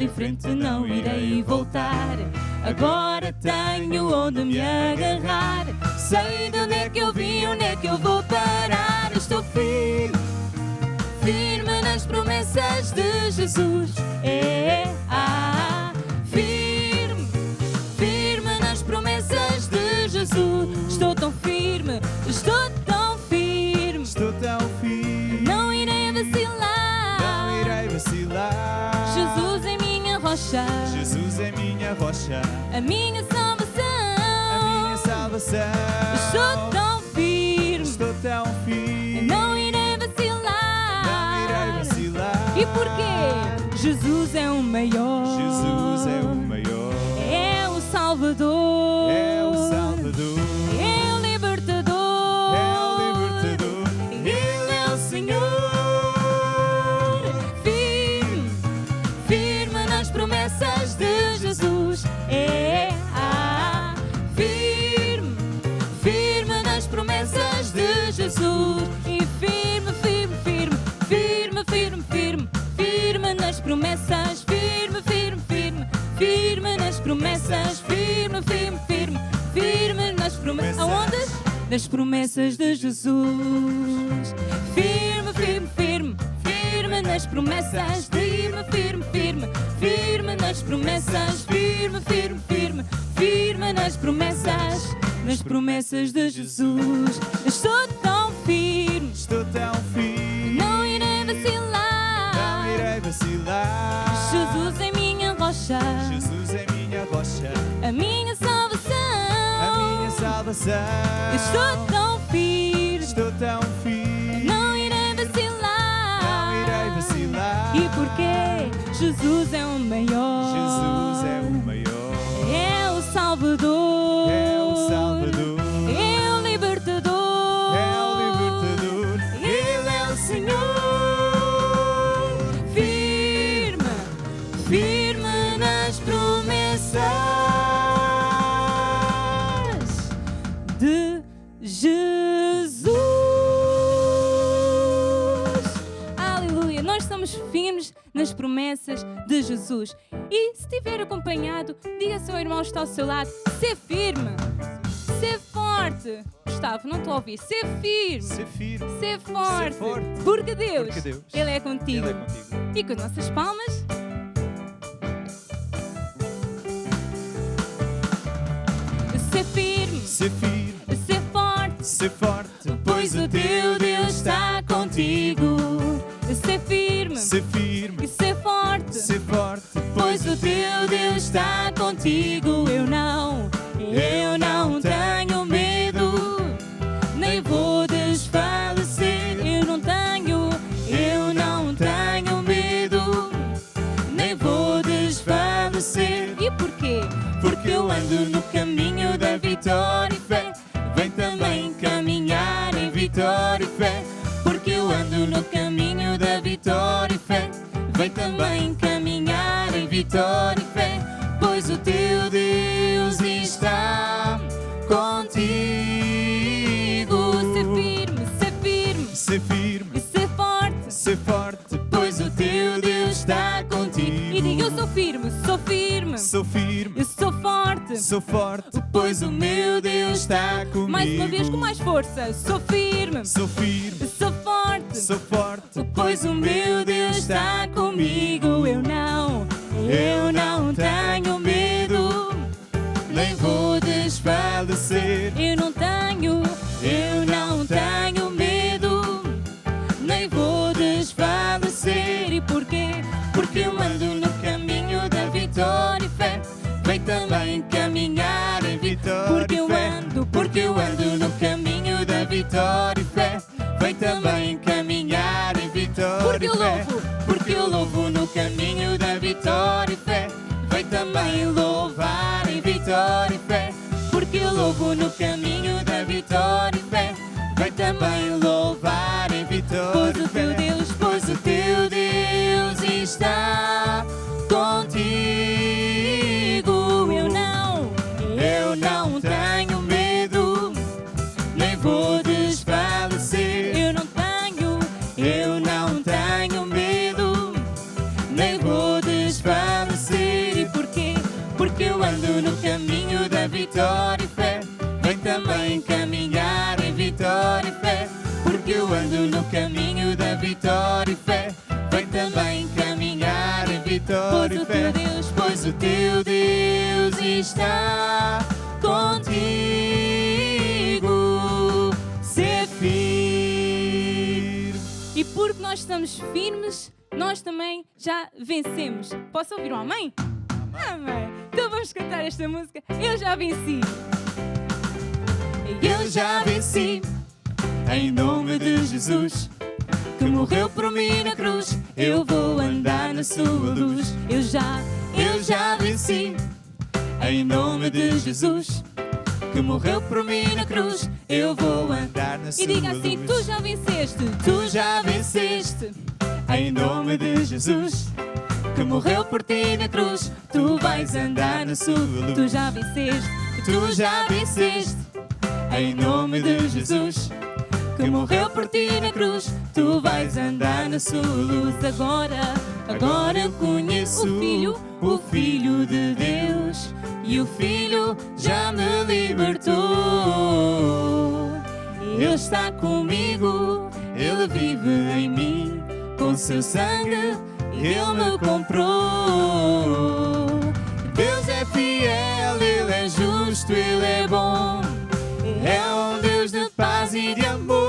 em frente, não irei voltar. Agora tenho onde me agarrar. Sei de onde é que eu vim, onde é que eu vou parar. Estou firme, firme nas promessas de Jesus. Firme, firme nas promessas de Jesus. Estou tão firme, estou tão firme. Estou tão firme, Não irei vacilar. não irei vacilar. Jesus é minha rocha, Jesus é minha rocha, a minha salvação. a minha salvação. Estou tão firme, Estou tão firme, não irei não vacilar. irei vacilar. E porquê? Jesus é o maior. Jesus é o maior, É o Salvador. é o Salvador, É o Libertador. é o Libertador. Ele é o Senhor. Firme, firme nas promessas de Jesus. Firme, firme nas promessas de Jesus. E firme, firme, firme, firme, firme, firme, firme nas promessas. Firme, firme, firme, firme nas promessas. Firme, firme, firme, firme nas promessas. Aonde? Nas promessas de Jesus. Firme, firme, firme, firme nas promessas. Firme, firme, firme, firme nas promessas. Firme, firme, firme, firme nas promessas. Nas promessas de Jesus. Estou tão firme, Estou tão firme, não irei vacilar. não irei vacilar. Jesus é minha rocha, Jesus é minha rocha, a minha salvação. a minha salvação. Estou tão firme, Estou tão firme, não irei vacilar. não irei vacilar. E porquê? Jesus é o maior. Jesus é o maior, É o Salvador. é o Salvador, É o Libertador. é o Libertador. Ele é o Senhor. Firme, firme nas promessas de Jesus. Aleluia. Nós estamos firmes nas promessas de Jesus. E se estiver acompanhado, diga ao seu irmão que está ao seu lado: ser firme, ser forte. Gustavo, não estou a ouvir. Ser firme, Ser firme, ser forte. Ser forte. Porque Deus, Porque Deus, Ele é contigo. Ele é contigo. E com nossas palmas. Ser firme, Ser firme, ser forte, ser forte, pois o teu Deus está contigo. Ser firme, ser firme, ser forte, forte, pois o teu Deus está contigo. Eu não tenho medo, nem vou desfalecer. Eu não tenho medo, nem vou desfalecer. E porquê? Porque eu ando no caminho da vitória e fé. Vem também caminhar em vitória e fé. Porque eu ando no caminho da vitória e fé. Vem também caminhar em vitória e fé. Pois o teu Deus está contigo. Ser firme, ser firme, ser firme, ser forte, pois o teu Deus está contigo. E diga: eu sou firme, sou firme, Sou firme, eu sou forte, pois o meu Deus está comigo. mais uma vez com mais força. Sou firme, Sou firme, sou forte, pois o meu Deus está comigo. Eu não tenho medo, nem vou desfalecer. eu não tenho medo, nem vou desfalecer. Porquê? Porque eu ando no caminho da vitória e fé. Vem também caminhar em vitória. Porque eu ando no caminho da vitória e fé. Vem também caminhar em vitória e fé. Porque eu louvo no caminho da vitória e fé. Vem também louvar em vitória e fé. Porque eu louvo no caminho da vitória e fé. Vem também louvar em vitória e fé. Pois o teu Deus está contigo. Eu não tenho medo, nem vou desfalecer. Eu não tenho medo, nem vou desfalecer. E porquê? Porque eu ando no caminho da vitória e fé. Vem também caminhar em vitória e fé. Porque eu ando no caminho da vitória e fé. Vem também caminhar em vitória e fé. Pois o teu Deus está contigo. Ser firme. E porque nós estamos firmes, nós também já vencemos. Posso ouvir um amém? Amém. Então vamos cantar esta música. Eu já venci. Eu já venci. Em nome de Jesus, que morreu por mim na cruz, eu vou andar na sua luz. Eu já venci. Em nome de Jesus, que morreu por mim na cruz, eu vou andar na sua luz. E diga assim, tu já venceste. Tu já venceste. Em nome de Jesus, que morreu por ti na cruz, tu vais andar na sua luz. Tu já venceste. Tu já venceste. Em nome de Jesus, que morreu por ti na cruz, tu vais andar na sua luz. Agora eu conheço o Filho de Deus, e o Filho já me libertou. Ele está comigo, Ele vive em mim, com seu sangue Ele me comprou. Deus é fiel, Ele é justo, Ele é bom. É um Deus de paz e de amor,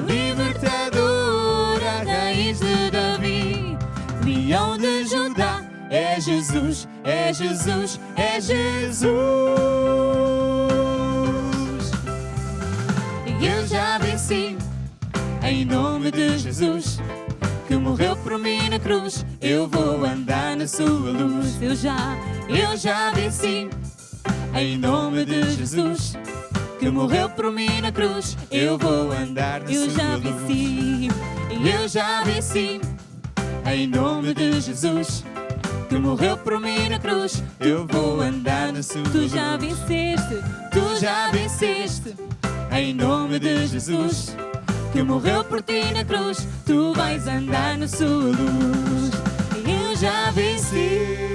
libertador, a raiz de Davi, leão de Judá. É Jesus, é Jesus, é Jesus. Eu já venci. Em nome de Jesus, que morreu por mim na cruz, eu vou andar na sua luz. Eu já venci. Em nome de Jesus, que morreu por mim na cruz, eu vou andar na sua luz. Eu já venci. Em nome de Jesus, que morreu por mim na cruz, eu vou andar na sua luz. Tu já venceste. Tu já venceste. Em nome de Jesus, que morreu por ti na cruz, tu vais andar na sua luz. Eu já venci.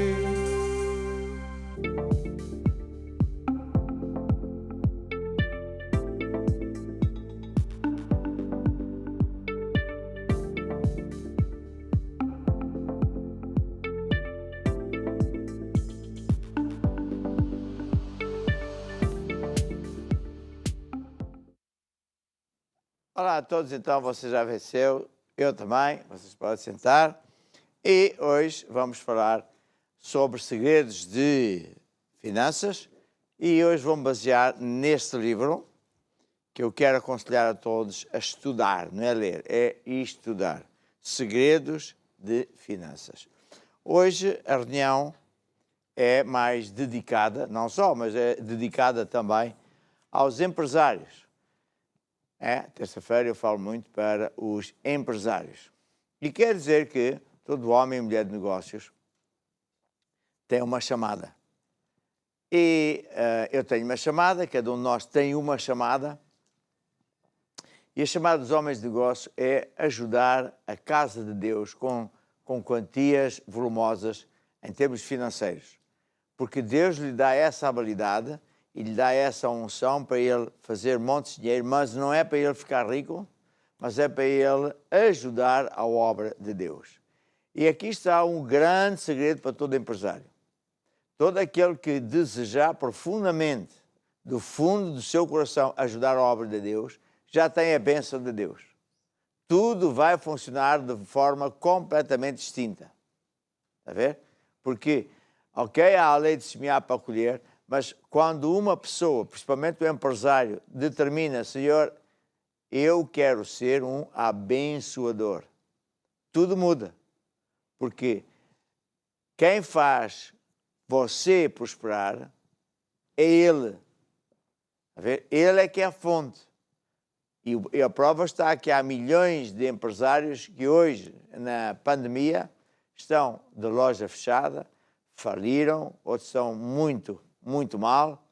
Olá a todos, então você já venceu, eu também, vocês podem sentar. E hoje vamos falar sobre segredos de finanças e hoje vou-me basear neste livro que eu quero aconselhar a todos a estudar, não é ler, é estudar. Segredos de finanças. Hoje a reunião é mais dedicada, não só, mas é dedicada também aos empresários. Terça-feira eu falo muito para os empresários. E quer dizer que todo homem e mulher de negócios tem uma chamada. E eu tenho uma chamada, cada um de nós tem uma chamada. E a chamada dos homens de negócio é ajudar a casa de Deus com quantias volumosas em termos financeiros. Porque Deus lhe dá essa habilidade e lhe dá essa unção para ele fazer montes de dinheiro, mas não é para ele ficar rico, mas é para ele ajudar a obra de Deus. E aqui está um grande segredo para todo empresário. Todo aquele que desejar profundamente, do fundo do seu coração, ajudar a obra de Deus, já tem a bênção de Deus. tudo vai funcionar de forma completamente distinta. Está a ver? Porque, ok, há a lei de semear para colher, mas quando uma pessoa, principalmente o empresário, determina, Senhor, eu quero ser um abençoador, tudo muda. Porque quem faz você prosperar é Ele. Está a ver? Ele é que é a fonte. E a prova está que há milhões de empresários que hoje, na pandemia, estão de loja fechada, faliram, outros estão muito, muito mal,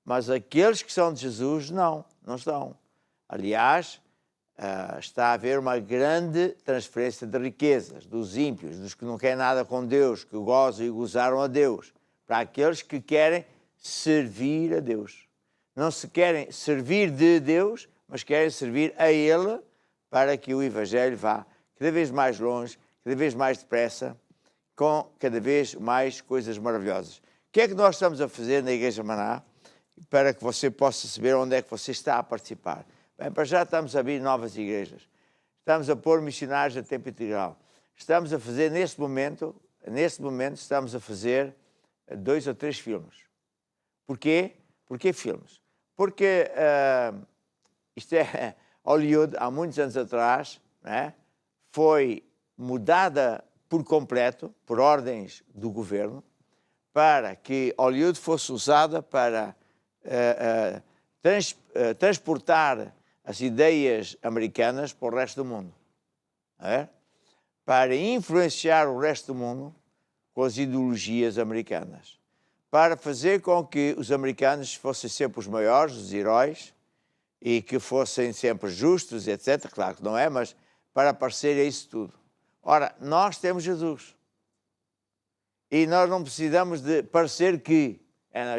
mas aqueles que são de Jesus, não estão. Aliás, está a haver uma grande transferência de riquezas dos ímpios, dos que não querem nada com Deus, que gozam e gozaram a Deus, para aqueles que querem servir a Deus. Não se querem servir de Deus, mas querem servir a Ele para que o Evangelho vá cada vez mais longe, cada vez mais depressa, com cada vez mais coisas maravilhosas. O que é que nós estamos a fazer na Igreja Maná para que você possa saber onde é que você está a participar? Bem, para já estamos a abrir novas igrejas. Estamos a pôr missionários a tempo integral. Estamos a fazer, neste momento, estamos a fazer 2 ou 3 filmes. Porquê? Porquê filmes? Porque isto é Hollywood, há muitos anos atrás, né, foi mudada por completo, por ordens do governo, para que Hollywood fosse usada para transportar as ideias americanas para o resto do mundo. Para influenciar o resto do mundo com as ideologias americanas. Para fazer com que os americanos fossem sempre os maiores, os heróis, e que fossem sempre justos, etc. Claro que não é, mas para parecer a isso tudo. Ora, nós temos Jesus. E nós não precisamos de parecer que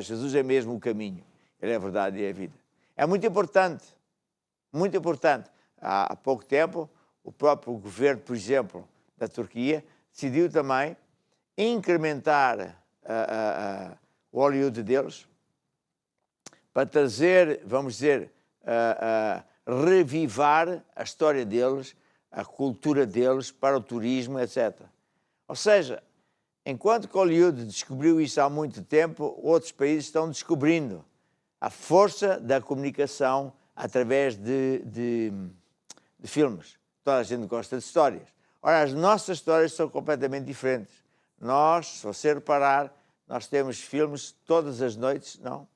Jesus é mesmo o caminho. Ele é a verdade e é a vida. É muito importante, muito importante. Há pouco tempo, o próprio governo, por exemplo, da Turquia, decidiu também incrementar o Hollywood deles para trazer, vamos dizer, revivar a história deles, a cultura deles para o turismo, etc. Ou seja, enquanto que Hollywood descobriu isso há muito tempo, outros países estão descobrindo a força da comunicação através de filmes. Toda a gente gosta de histórias. Ora, as nossas histórias são completamente diferentes. Nós, se você reparar, nós temos filmes todas as noites, não.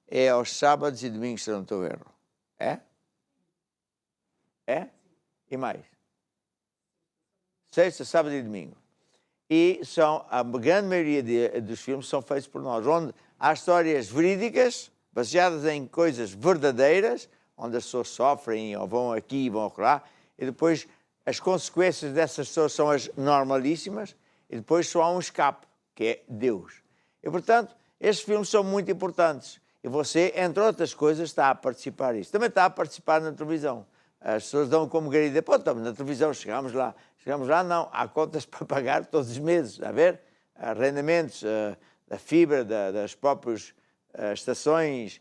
É aos sábados e domingos, se não estou a erro. É? É? E mais? Sexta, sábado e domingo. E a grande maioria dos filmes são feitos por nós, onde há histórias verídicas, baseadas em coisas verdadeiras, onde as pessoas sofrem, ou vão aqui, vão lá, e depois as consequências dessas pessoas são as normalíssimas, e depois só há um escape, que é Deus. E, portanto, estes filmes são muito importantes. E você, entre outras coisas, está a participar disso. Também está a participar na televisão. As pessoas dão como garida, pô, estamos na televisão, chegamos lá. Chegamos lá, não, há contas para pagar todos os meses, a ver? Arrendamentos da fibra, das próprias estações,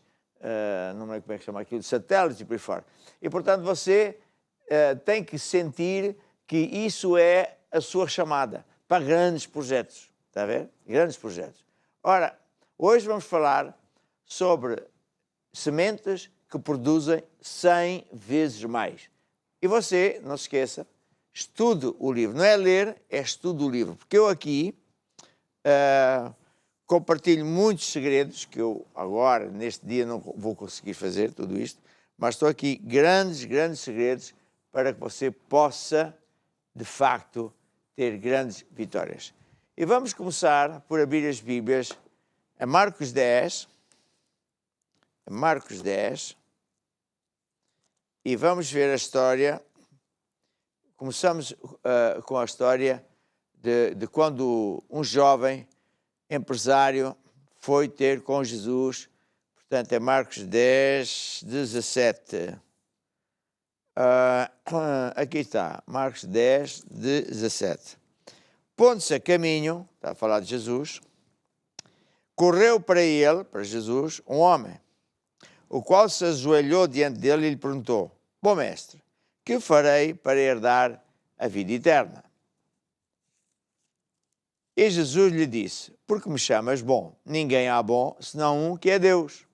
não lembro como é que chama aquilo, satélites e por aí fora. E, portanto, você tem que sentir que isso é a sua chamada para grandes projetos, está a ver? Grandes projetos. Ora, hoje vamos falar sobre sementes que produzem 100 vezes mais. E você, não se esqueça, estude o livro. Não é ler, é estude o livro. Porque eu aqui compartilho muitos segredos que eu agora, neste dia, não vou conseguir fazer tudo isto, mas estou aqui grandes segredos para que você possa, de facto, ter grandes vitórias. E vamos começar por abrir as Bíblias a Marcos 10. Marcos 10. E vamos ver a história. Começamos com a história de quando um jovem empresário foi ter com Jesus. Portanto, é Marcos 10, 17. Aqui está, Marcos 10, 17. Pondo-se a caminho, está a falar de Jesus, correu para ele, para Jesus, um homem, o qual se ajoelhou diante dele e lhe perguntou: Bom mestre, que farei para herdar a vida eterna? E Jesus lhe disse, porque me chamas bom? Ninguém há bom, senão um que é Deus.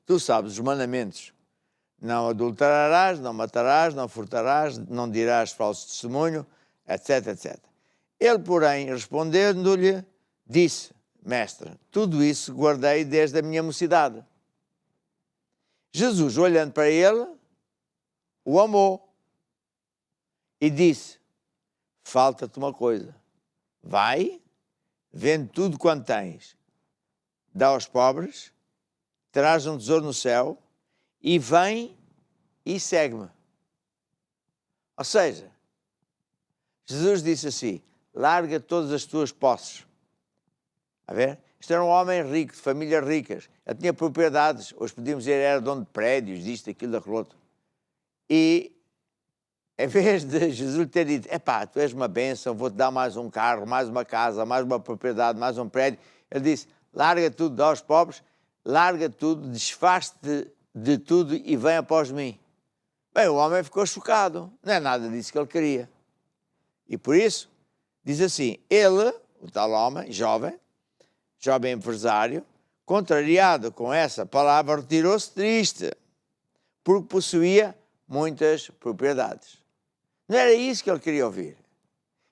Tu sabes os mandamentos. Não adulterarás, não matarás, não furtarás, não dirás falso testemunho, etc, etc. Ele, porém, respondendo-lhe, disse, mestre, tudo isso guardei desde a minha mocidade. Jesus, olhando para ele, o amou e disse, falta-te uma coisa. Vai, vende tudo quanto tens, dá aos pobres, terás um tesouro no céu e vem e segue-me. Ou seja, Jesus disse assim, larga todas as tuas posses. A ver? Isto era um homem rico, de famílias ricas. Ele tinha propriedades, hoje podíamos dizer, era dono de prédios, disto, aquilo, daquilo outro. E em vez de Jesus ter dito, epá, tu és uma bênção, vou-te dar mais um carro, mais uma casa, mais uma propriedade, mais um prédio. Ele disse, larga tudo, dá aos pobres, larga tudo, desfaz-te de tudo e vem após mim. Bem, o homem ficou chocado. Não é nada disso que ele queria. E por isso, diz assim, ele, o tal homem, jovem empresário, contrariado com essa palavra, retirou-se triste, porque possuía muitas propriedades. Não era isso que ele queria ouvir.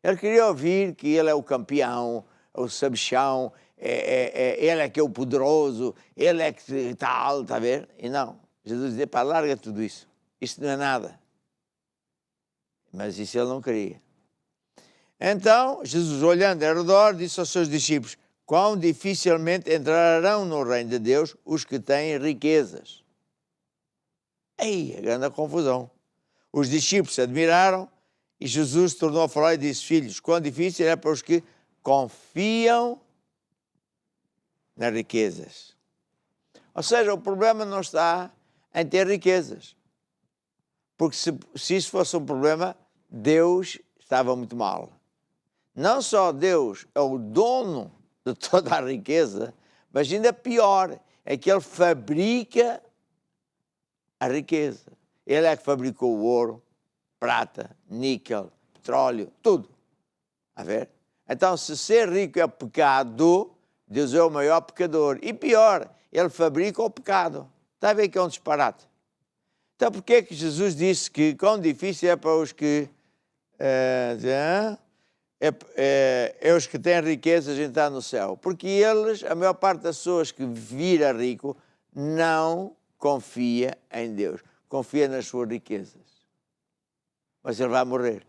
Ele queria ouvir que ele é o campeão, o sabichão, ele é que é o poderoso, ele é que tal, está a ver? E não. Jesus dizia, pá, larga tudo isso. Isto não é nada. Mas isso ele não queria. Então, Jesus, olhando ao redor, disse aos seus discípulos, quão dificilmente entrarão no reino de Deus os que têm riquezas. Ei, a grande confusão. Os discípulos se admiraram e Jesus tornou a falar e disse, filhos, quão difícil é para os que confiam nas riquezas. Ou seja, o problema não está em ter riquezas. Porque se isso fosse um problema, Deus estava muito mal. Não só Deus é o dono de toda a riqueza, mas ainda pior, é que Ele fabrica a riqueza. Ele é que fabricou o ouro, prata, níquel, petróleo, tudo. A ver? Então, se ser rico é pecado, Deus é o maior pecador. E pior, Ele fabrica o pecado. Está a ver que é um disparate. Então, porquê é que Jesus disse que quão difícil é para os que... os que têm riquezas entrar no céu? Porque eles, a maior parte das pessoas que vira rico, não confia em Deus. Confia nas suas riquezas. Mas ele vai morrer.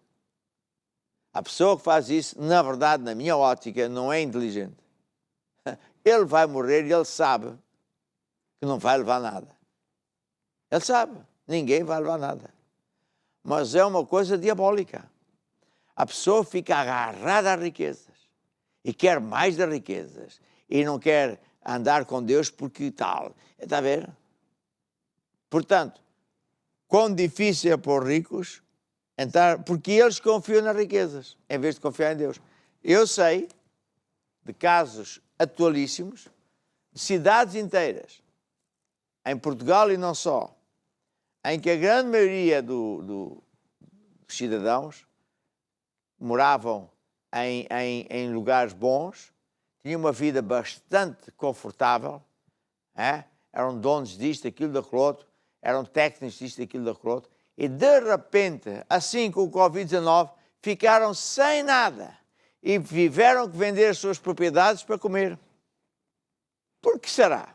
A pessoa que faz isso, na verdade, na minha ótica, não é inteligente. Ele vai morrer e ele sabe que não vai levar nada. Ele sabe, ninguém vai levar nada. Mas é uma coisa diabólica. A pessoa fica agarrada às riquezas e quer mais das riquezas e não quer andar com Deus porque tal. Está a ver? Portanto, quão difícil é para os ricos entrar, porque eles confiam nas riquezas, em vez de confiar em Deus. Eu sei de casos atualíssimos, de cidades inteiras, em Portugal e não só, em que a grande maioria dos cidadãos moravam em lugares bons, tinham uma vida bastante confortável, eram donos disto, aquilo, daquilo outro, eram técnicos disto, aquilo, daquilo outro, e de repente, assim com o Covid-19, ficaram sem nada e tiveram que vender as suas propriedades para comer. Por que será?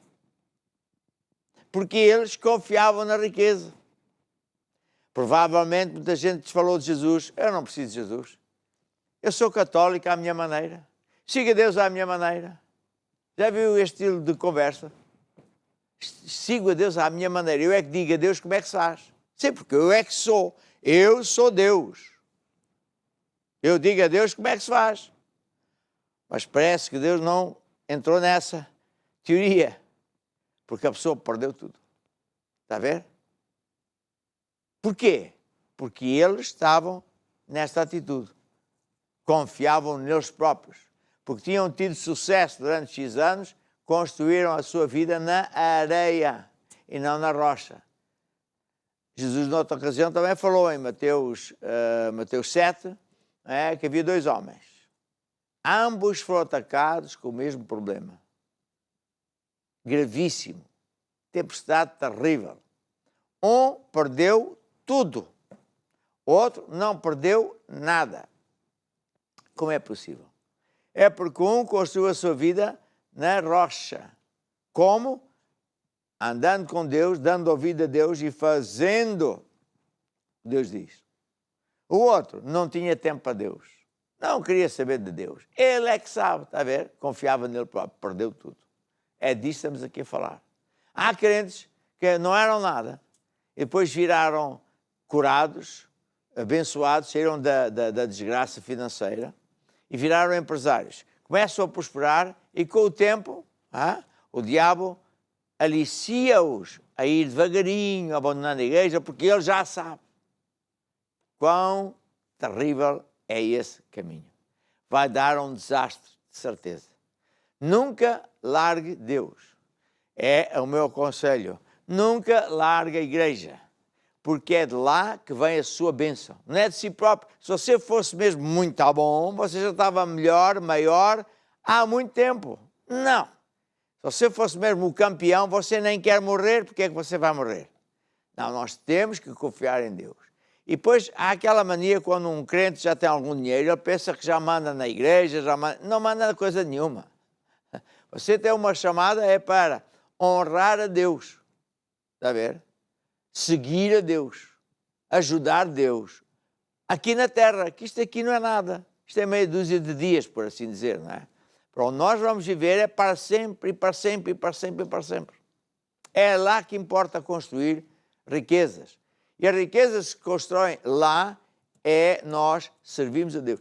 Porque eles confiavam na riqueza. Provavelmente muita gente falou de Jesus. Eu não preciso de Jesus. Eu sou católico à minha maneira. Siga Deus à minha maneira. Já viu este estilo de conversa? Sigo a Deus à minha maneira. Eu é que digo a Deus como é que se faz. Sim, porque eu é que sou. Eu sou Deus. Eu digo a Deus como é que se faz. Mas parece que Deus não entrou nessa teoria. Porque a pessoa perdeu tudo. Está a ver? Porquê? Porque eles estavam nesta atitude. Confiavam neles próprios. Porque tinham tido sucesso durante X anos, construíram a sua vida na areia e não na rocha. Jesus, noutra ocasião, também falou em Mateus 7, que havia 2 homens. Ambos foram atacados com o mesmo problema. Gravíssimo. Tempestade terrível. Um perdeu tudo. O outro não perdeu nada. Como é possível? É porque um construiu a sua vida na rocha. Como? Andando com Deus, dando ouvido a Deus e fazendo, Deus diz. O outro não tinha tempo para Deus. Não queria saber de Deus. Ele é que sabe, está a ver? Confiava nele próprio, perdeu tudo. É disso que estamos aqui a falar. Há crentes que não eram nada e depois viraram curados, abençoados, saíram da desgraça financeira e viraram empresários. Começam a prosperar e com o tempo, o diabo alicia-os a ir devagarinho, abandonando a igreja, porque ele já sabe quão terrível é esse caminho. Vai dar um desastre, de certeza. Nunca largue Deus. É o meu conselho. Nunca largue a igreja, porque é de lá que vem a sua bênção. Não é de si próprio. Se você fosse mesmo muito bom, você já estava melhor, maior, há muito tempo. Não. Se você fosse mesmo o campeão, você nem quer morrer, porque é que você vai morrer? Não, nós temos que confiar em Deus. E depois há aquela mania, quando um crente já tem algum dinheiro, ele pensa que já manda na igreja, não manda coisa nenhuma. Você tem uma chamada, é para honrar a Deus, está a ver? Seguir a Deus, ajudar Deus. Aqui na terra, que isto aqui não é nada. Isto é meia dúzia de dias, por assim dizer, não é? Para onde nós vamos viver é para sempre, e para sempre, e para sempre, e para sempre. É lá que importa construir riquezas. E as riquezas que se constroem lá é nós servirmos a Deus.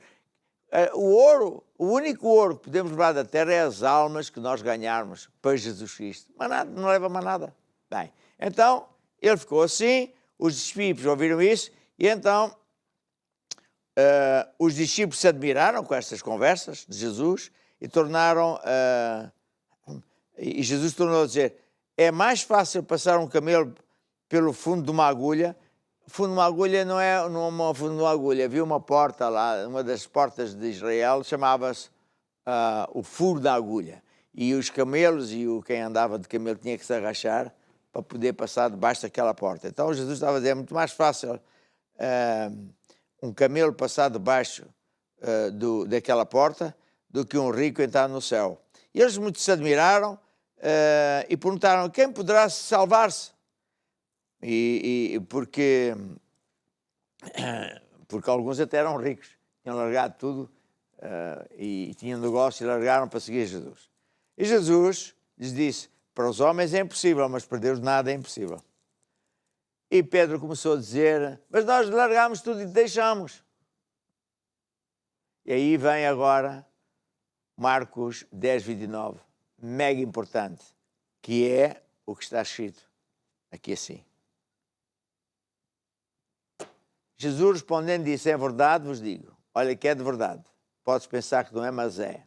O ouro, o único ouro que podemos levar da terra é as almas que nós ganharmos para Jesus Cristo. Mas nada, não leva mais nada. Bem, então ele ficou assim, os discípulos ouviram isso, e então os discípulos se admiraram com estas conversas de Jesus e tornaram. E Jesus tornou a dizer: é mais fácil passar um camelo pelo fundo de uma agulha. O fundo de uma agulha não é o fundo de uma agulha. Havia uma porta lá, uma das portas de Israel, chamava-se o furo da agulha. E os camelos e quem andava de camelo tinha que se agachar para poder passar debaixo daquela porta. Então Jesus estava a dizer: é muito mais fácil um camelo passar debaixo daquela porta do que um rico entrar no céu. E eles muito se admiraram e perguntaram: quem poderá salvar-se? Porque alguns até eram ricos, tinham largado tudo e tinham negócio e largaram para seguir Jesus. E Jesus lhes disse: para os homens é impossível, mas para Deus nada é impossível. E Pedro começou a dizer: mas nós largámos tudo e deixamos. E aí vem agora Marcos 10, 29, mega importante, que é o que está escrito aqui assim. Jesus respondendo disse: é verdade, vos digo. Olha que é de verdade. Podes pensar que não é, mas é.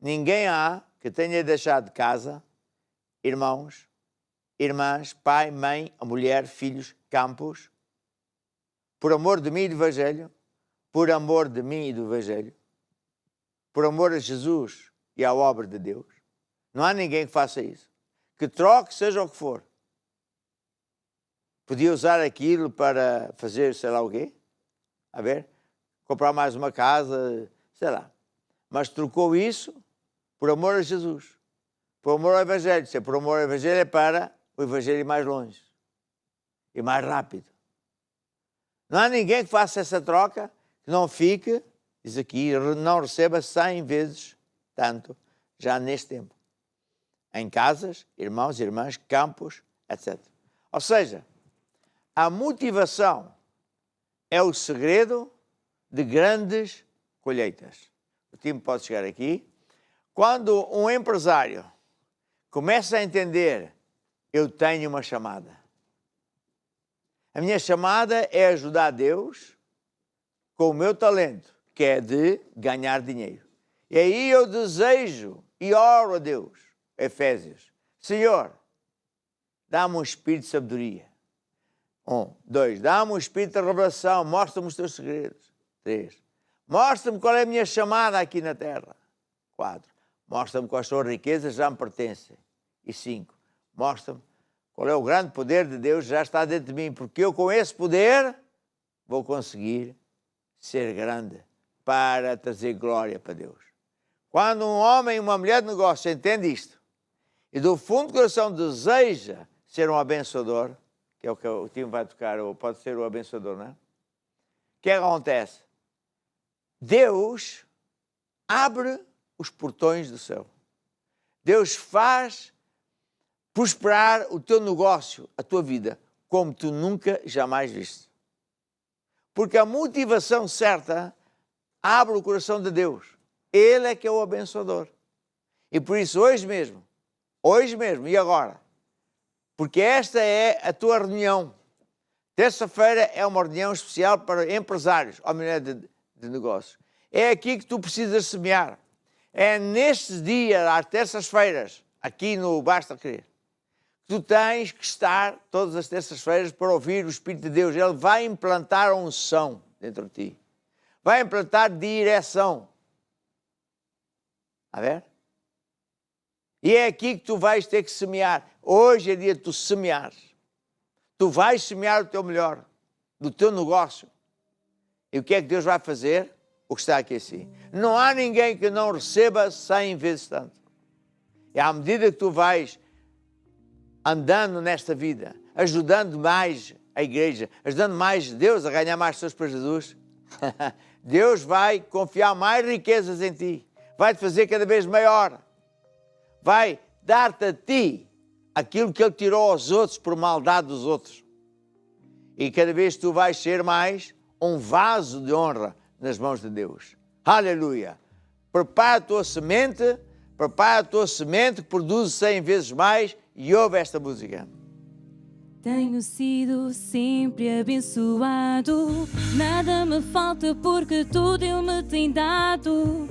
Ninguém há que tenha deixado de casa, irmãos, irmãs, pai, mãe, mulher, filhos, campos, por amor de mim e do Evangelho, por amor de mim e do Evangelho, por amor a Jesus e à obra de Deus. Não há ninguém que faça isso. Que troque, seja o que for. Podia usar aquilo para fazer sei lá o quê, a ver, comprar mais uma casa, sei lá. Mas trocou isso por amor a Jesus, por amor ao Evangelho. Se é por amor ao Evangelho, é para o Evangelho ir mais longe e mais rápido. Não há ninguém que faça essa troca, que não fique, diz aqui, não receba 100 vezes tanto, já neste tempo. Em casas, irmãos, irmãs, campos, etc. Ou seja, a motivação é o segredo de grandes colheitas. O time pode chegar aqui. Quando um empresário começa a entender: eu tenho uma chamada. A minha chamada é ajudar Deus com o meu talento, que é de ganhar dinheiro. E aí eu desejo e oro a Deus, Efésios: Senhor, dá-me um espírito de sabedoria. 1. 2. Dá-me o espírito da revelação, mostra-me os teus segredos. 3. Mostra-me qual é a minha chamada aqui na terra. 4. Mostra-me quais são as riquezas que já me pertencem. E 5. Mostra-me qual é o grande poder de Deus que já está dentro de mim, porque eu com esse poder vou conseguir ser grande para trazer glória para Deus. Quando um homem e uma mulher de negócio entende isto e do fundo do coração deseja ser um abençoador, que é o que o time vai tocar, ou pode ser o abençoador, não é? O que é que acontece? Deus abre os portões do céu. Deus faz prosperar o teu negócio, a tua vida, como tu nunca jamais viste. Porque a motivação certa abre o coração de Deus. Ele é que é o abençoador. E por isso, hoje mesmo e agora, porque esta é a tua reunião. Terça-feira é uma reunião especial para empresários, ou mulher de negócios. É aqui que tu precisas semear. É nestes dias, às terças-feiras, aqui no Basta Crer, que tu tens que estar todas as terças-feiras para ouvir o Espírito de Deus. Ele vai implantar a unção dentro de ti. Vai implantar direção. A ver? E é aqui que tu vais ter que semear. Hoje é dia de tu semeares. Tu vais semear o teu melhor, do teu negócio. E o que é que Deus vai fazer? O que está aqui assim. Não há ninguém que não receba 100 vezes tanto. E à medida que tu vais andando nesta vida, ajudando mais a igreja, ajudando mais Deus a ganhar mais pessoas para Jesus, Deus vai confiar mais riquezas em ti. Vai-te fazer cada vez maior. Vai dar-te a ti aquilo que Ele tirou aos outros por maldade dos outros. E cada vez tu vais ser mais um vaso de honra nas mãos de Deus. Aleluia! Prepara a tua semente que produz 100 vezes mais e ouve esta música. Tenho sido sempre abençoado, nada me falta porque tudo Ele me tem dado.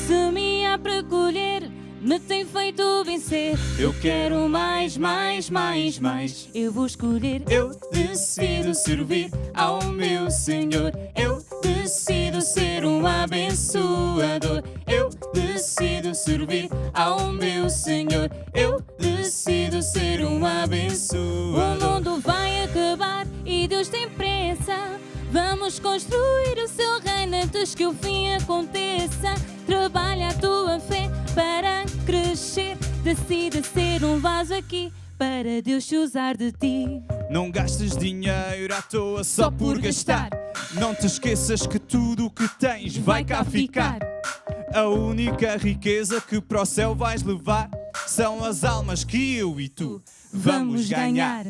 Semear para colher me tem feito vencer. Eu quero mais, mais, mais, mais. Eu vou escolher. Eu decido servir ao meu Senhor. Eu decido ser um abençoador. Eu decido servir ao meu Senhor. Eu decido ser um abençoador. O mundo vai acabar e Deus tem pressa. Vamos construir o seu reino antes que o fim aconteça. Trabalha a tua fé para crescer. Decida ser um vaso aqui para Deus te usar de ti. Não gastes dinheiro à toa só por gastar. Não te esqueças que tudo o que tens vai cá ficar. A única riqueza que para o céu vais levar são as almas que eu e tu vamos ganhar.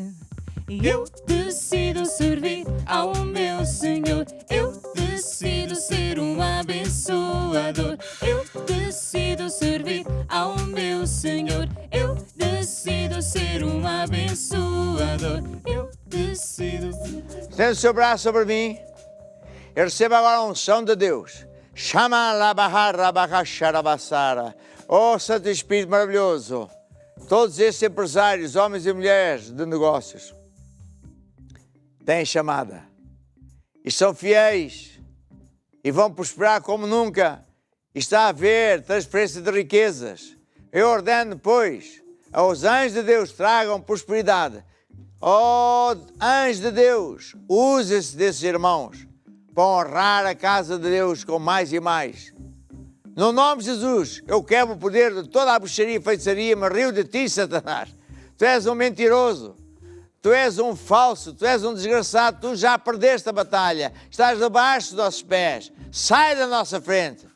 Eu decido servir ao meu Senhor. Eu decido ser um abençoador. Eu decido servir ao meu Senhor. Eu decido ser um abençoador. Eu decido. Estende o seu braço sobre mim. Eu recebo agora a unção de Deus. Chama la barra barra. Oh, Santo Espírito maravilhoso. Todos estes empresários, homens e mulheres de negócios, têm chamada e são fiéis e vão prosperar como nunca. Está a haver transferência de riquezas. Eu ordeno, pois, aos anjos de Deus tragam prosperidade. Oh, anjos de Deus, use-se desses irmãos para honrar a casa de Deus com mais e mais. No nome de Jesus, eu quebro o poder de toda a bruxaria e feitiçaria, me rio de ti, Satanás. Tu és um mentiroso. Tu és um falso, tu és um desgraçado, tu já perdeste a batalha, estás debaixo dos nossos pés, sai da nossa frente.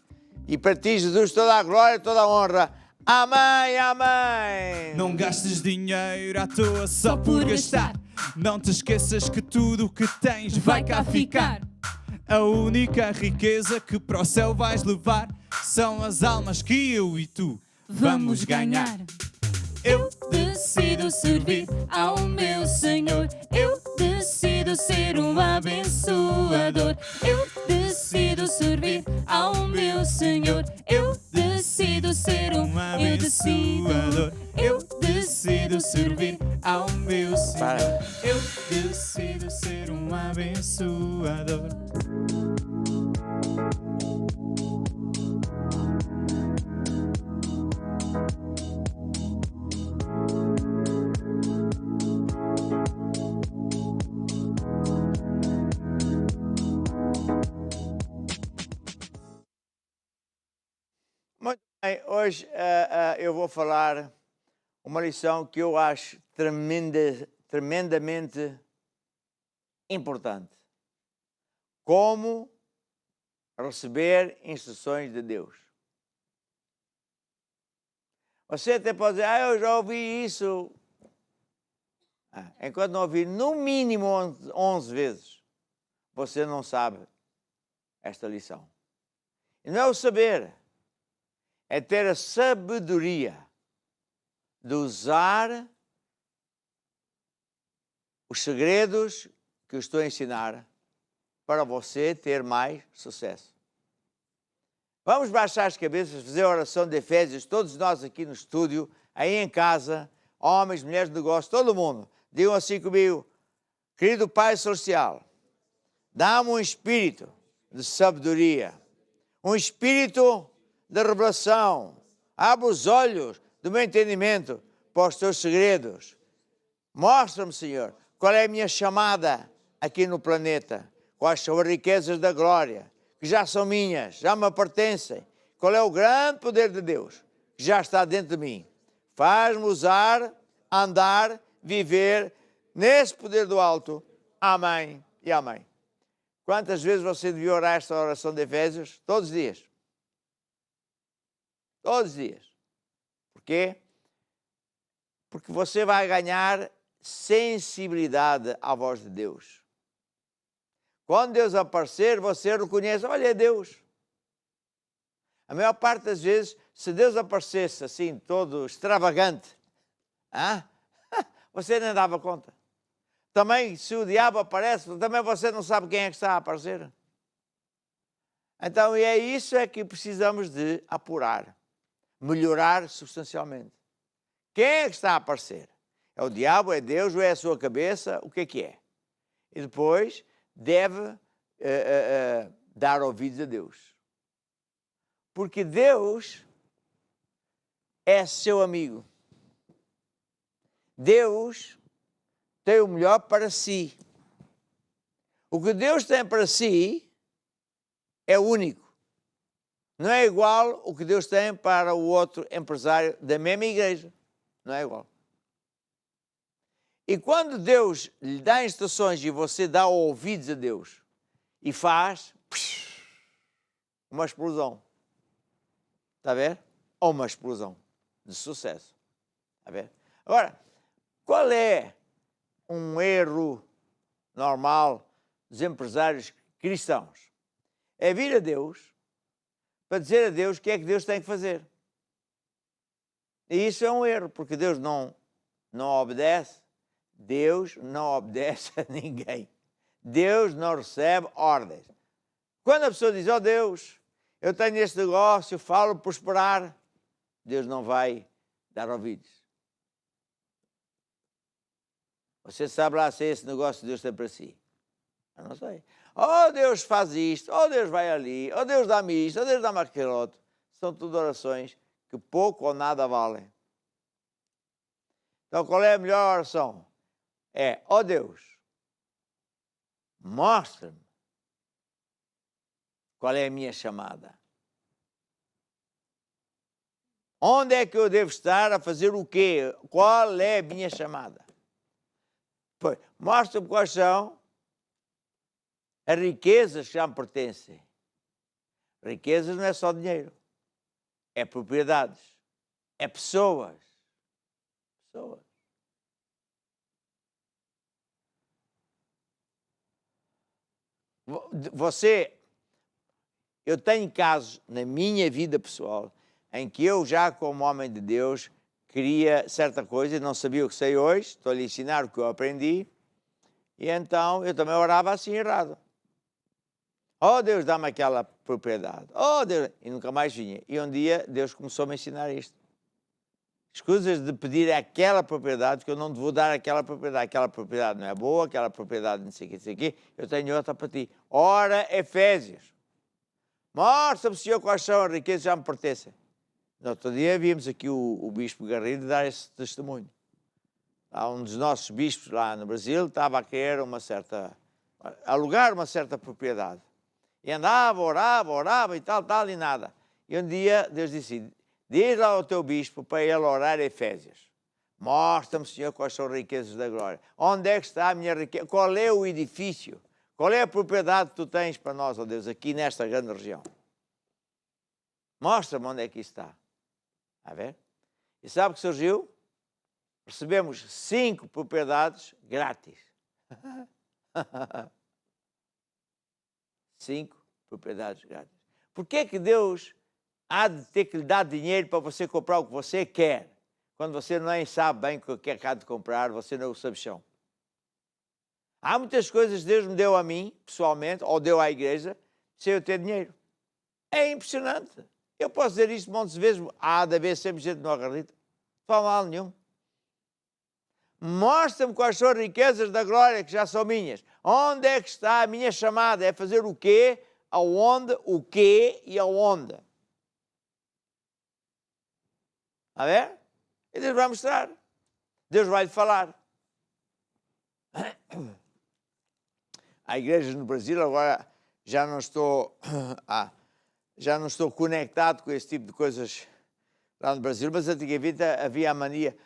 E para ti, Jesus, toda a glória, toda a honra. Amém, amém. Não gastes dinheiro à toa só por gastar. Não te esqueças que tudo o que tens vai cá ficar. A única riqueza que para o céu vais levar são as almas que eu e tu vamos ganhar. Eu decido servir ao meu Senhor. Eu decido ser um abençoador. Eu decido servir ao meu Senhor. Eu decido ser um abençoador. Eu decido servir ao meu Senhor. Eu decido ser Hoje eu vou falar uma lição que eu acho tremendamente importante. Como receber instruções de Deus. Você até pode dizer, eu já ouvi isso. Enquanto não ouvir no mínimo 11 vezes, você não sabe esta lição. E não é o saber, é ter a sabedoria de usar os segredos que eu estou a ensinar para você ter mais sucesso. Vamos baixar as cabeças, fazer a oração de Efésios, todos nós aqui no estúdio, aí em casa, homens, mulheres de negócio, todo mundo. Digam assim comigo, querido Pai Celestial, dá-me um espírito de sabedoria, um espírito de revelação. Abre os olhos do meu entendimento para os teus segredos. Mostra-me, Senhor, qual é a minha chamada aqui no planeta. Quais são as riquezas da glória, que já são minhas, já me pertencem. Qual é o grande poder de Deus, que já está dentro de mim. Faz-me usar, andar, viver nesse poder do alto. Amém e amém. Quantas vezes você devia orar esta oração de Efésios? Todos os dias. Todos os dias. Por quê? Porque você vai ganhar sensibilidade à voz de Deus. Quando Deus aparecer, você reconhece, olha, é Deus. A maior parte das vezes, se Deus aparecesse assim, todo extravagante, você nem dava conta. Também, se o diabo aparece, também você não sabe quem é que está a aparecer. Então, é isso que precisamos de apurar, melhorar substancialmente. Quem é que está a aparecer? É o diabo, é Deus, ou é a sua cabeça? O que é? E depois deve dar ouvidos a Deus. Porque Deus é seu amigo. Deus tem o melhor para si. O que Deus tem para si é único. Não é igual o que Deus tem para o outro empresário da mesma igreja. Não é igual. E quando Deus lhe dá instruções e você dá ouvidos a Deus e faz uma explosão. Está a ver? Ou uma explosão de sucesso. Está a ver? Agora, qual é um erro normal dos empresários cristãos? É vir a Deus para dizer a Deus o que é que Deus tem que fazer. E isso é um erro, porque Deus não obedece. Deus não obedece a ninguém. Deus não recebe ordens. Quando a pessoa diz, Deus, eu tenho este negócio, falo prosperar, Deus não vai dar ouvidos. Você sabe lá se é esse negócio que Deus tem para si? Eu não sei. Deus faz isto, Deus vai ali, Deus dá-me isto, Deus dá-me aquele outro. São tudo orações que pouco ou nada valem. Então, qual é a melhor oração? É, Deus, mostra-me qual é a minha chamada. Onde é que eu devo estar a fazer o quê? Qual é a minha chamada? Pois, mostra-me quais são as riquezas que já me pertencem. Riquezas não é só dinheiro. É propriedades. É pessoas. Pessoas. Eu tenho casos na minha vida pessoal em que eu já como homem de Deus queria certa coisa e não sabia o que sei hoje, estou a lhe ensinar o que eu aprendi, e então eu também orava assim errado. Deus, dá-me aquela propriedade. Deus, e nunca mais vinha. E um dia Deus começou a me ensinar isto. Escusas de pedir aquela propriedade, que eu não te vou dar aquela propriedade não é boa, aquela propriedade não sei o que, eu tenho outra para ti. Ora, Efésios, mostra-me, Senhor, quais são as riquezas que já me pertencem. No outro dia vimos aqui o bispo Garrido dar esse testemunho. Um dos nossos bispos lá no Brasil estava a querer alugar uma certa propriedade. E andava, orava e tal, e nada. E um dia Deus disse, Diz lá ao teu bispo para ele orar Efésios. Mostra-me, Senhor, quais são as riquezas da glória. Onde é que está a minha riqueza? Qual é o edifício? Qual é a propriedade que tu tens para nós, ó Deus, aqui nesta grande região? Mostra-me onde é que isso está. A ver? E sabe o que surgiu? Recebemos 5 propriedades grátis. 5 propriedades grátis. Por que é que Deus há de ter que lhe dar dinheiro para você comprar o que você quer? Quando você nem sabe bem o que é que há de comprar, você não o sabe chão. Há muitas coisas que Deus me deu a mim, pessoalmente, ou deu à igreja, sem eu ter dinheiro. É impressionante. Eu posso dizer isto montes de vezes, há de haver sempre gente que não acredita. Não faz mal nenhum. Mostra-me quais são as riquezas da glória que já são minhas. Onde é que está a minha chamada? É fazer o quê, aonde, o quê e aonde. A ver? E Deus vai mostrar. Deus vai lhe falar. Há igrejas no Brasil, agora já não estou conectado com esse tipo de coisas lá no Brasil, mas antigamente havia a mania,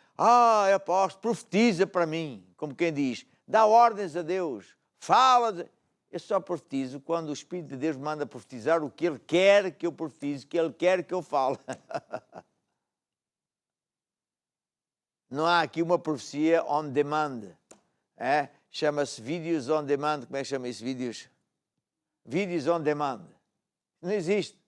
apóstolo, profetiza para mim, como quem diz, dá ordens a Deus, fala. Eu só profetizo quando o Espírito de Deus me manda profetizar o que Ele quer que eu profetize, o que Ele quer que eu fale. Não há aqui uma profecia on demand. Chama-se vídeos on demand. Como é que chama isso? Vídeos on demand. Não existe.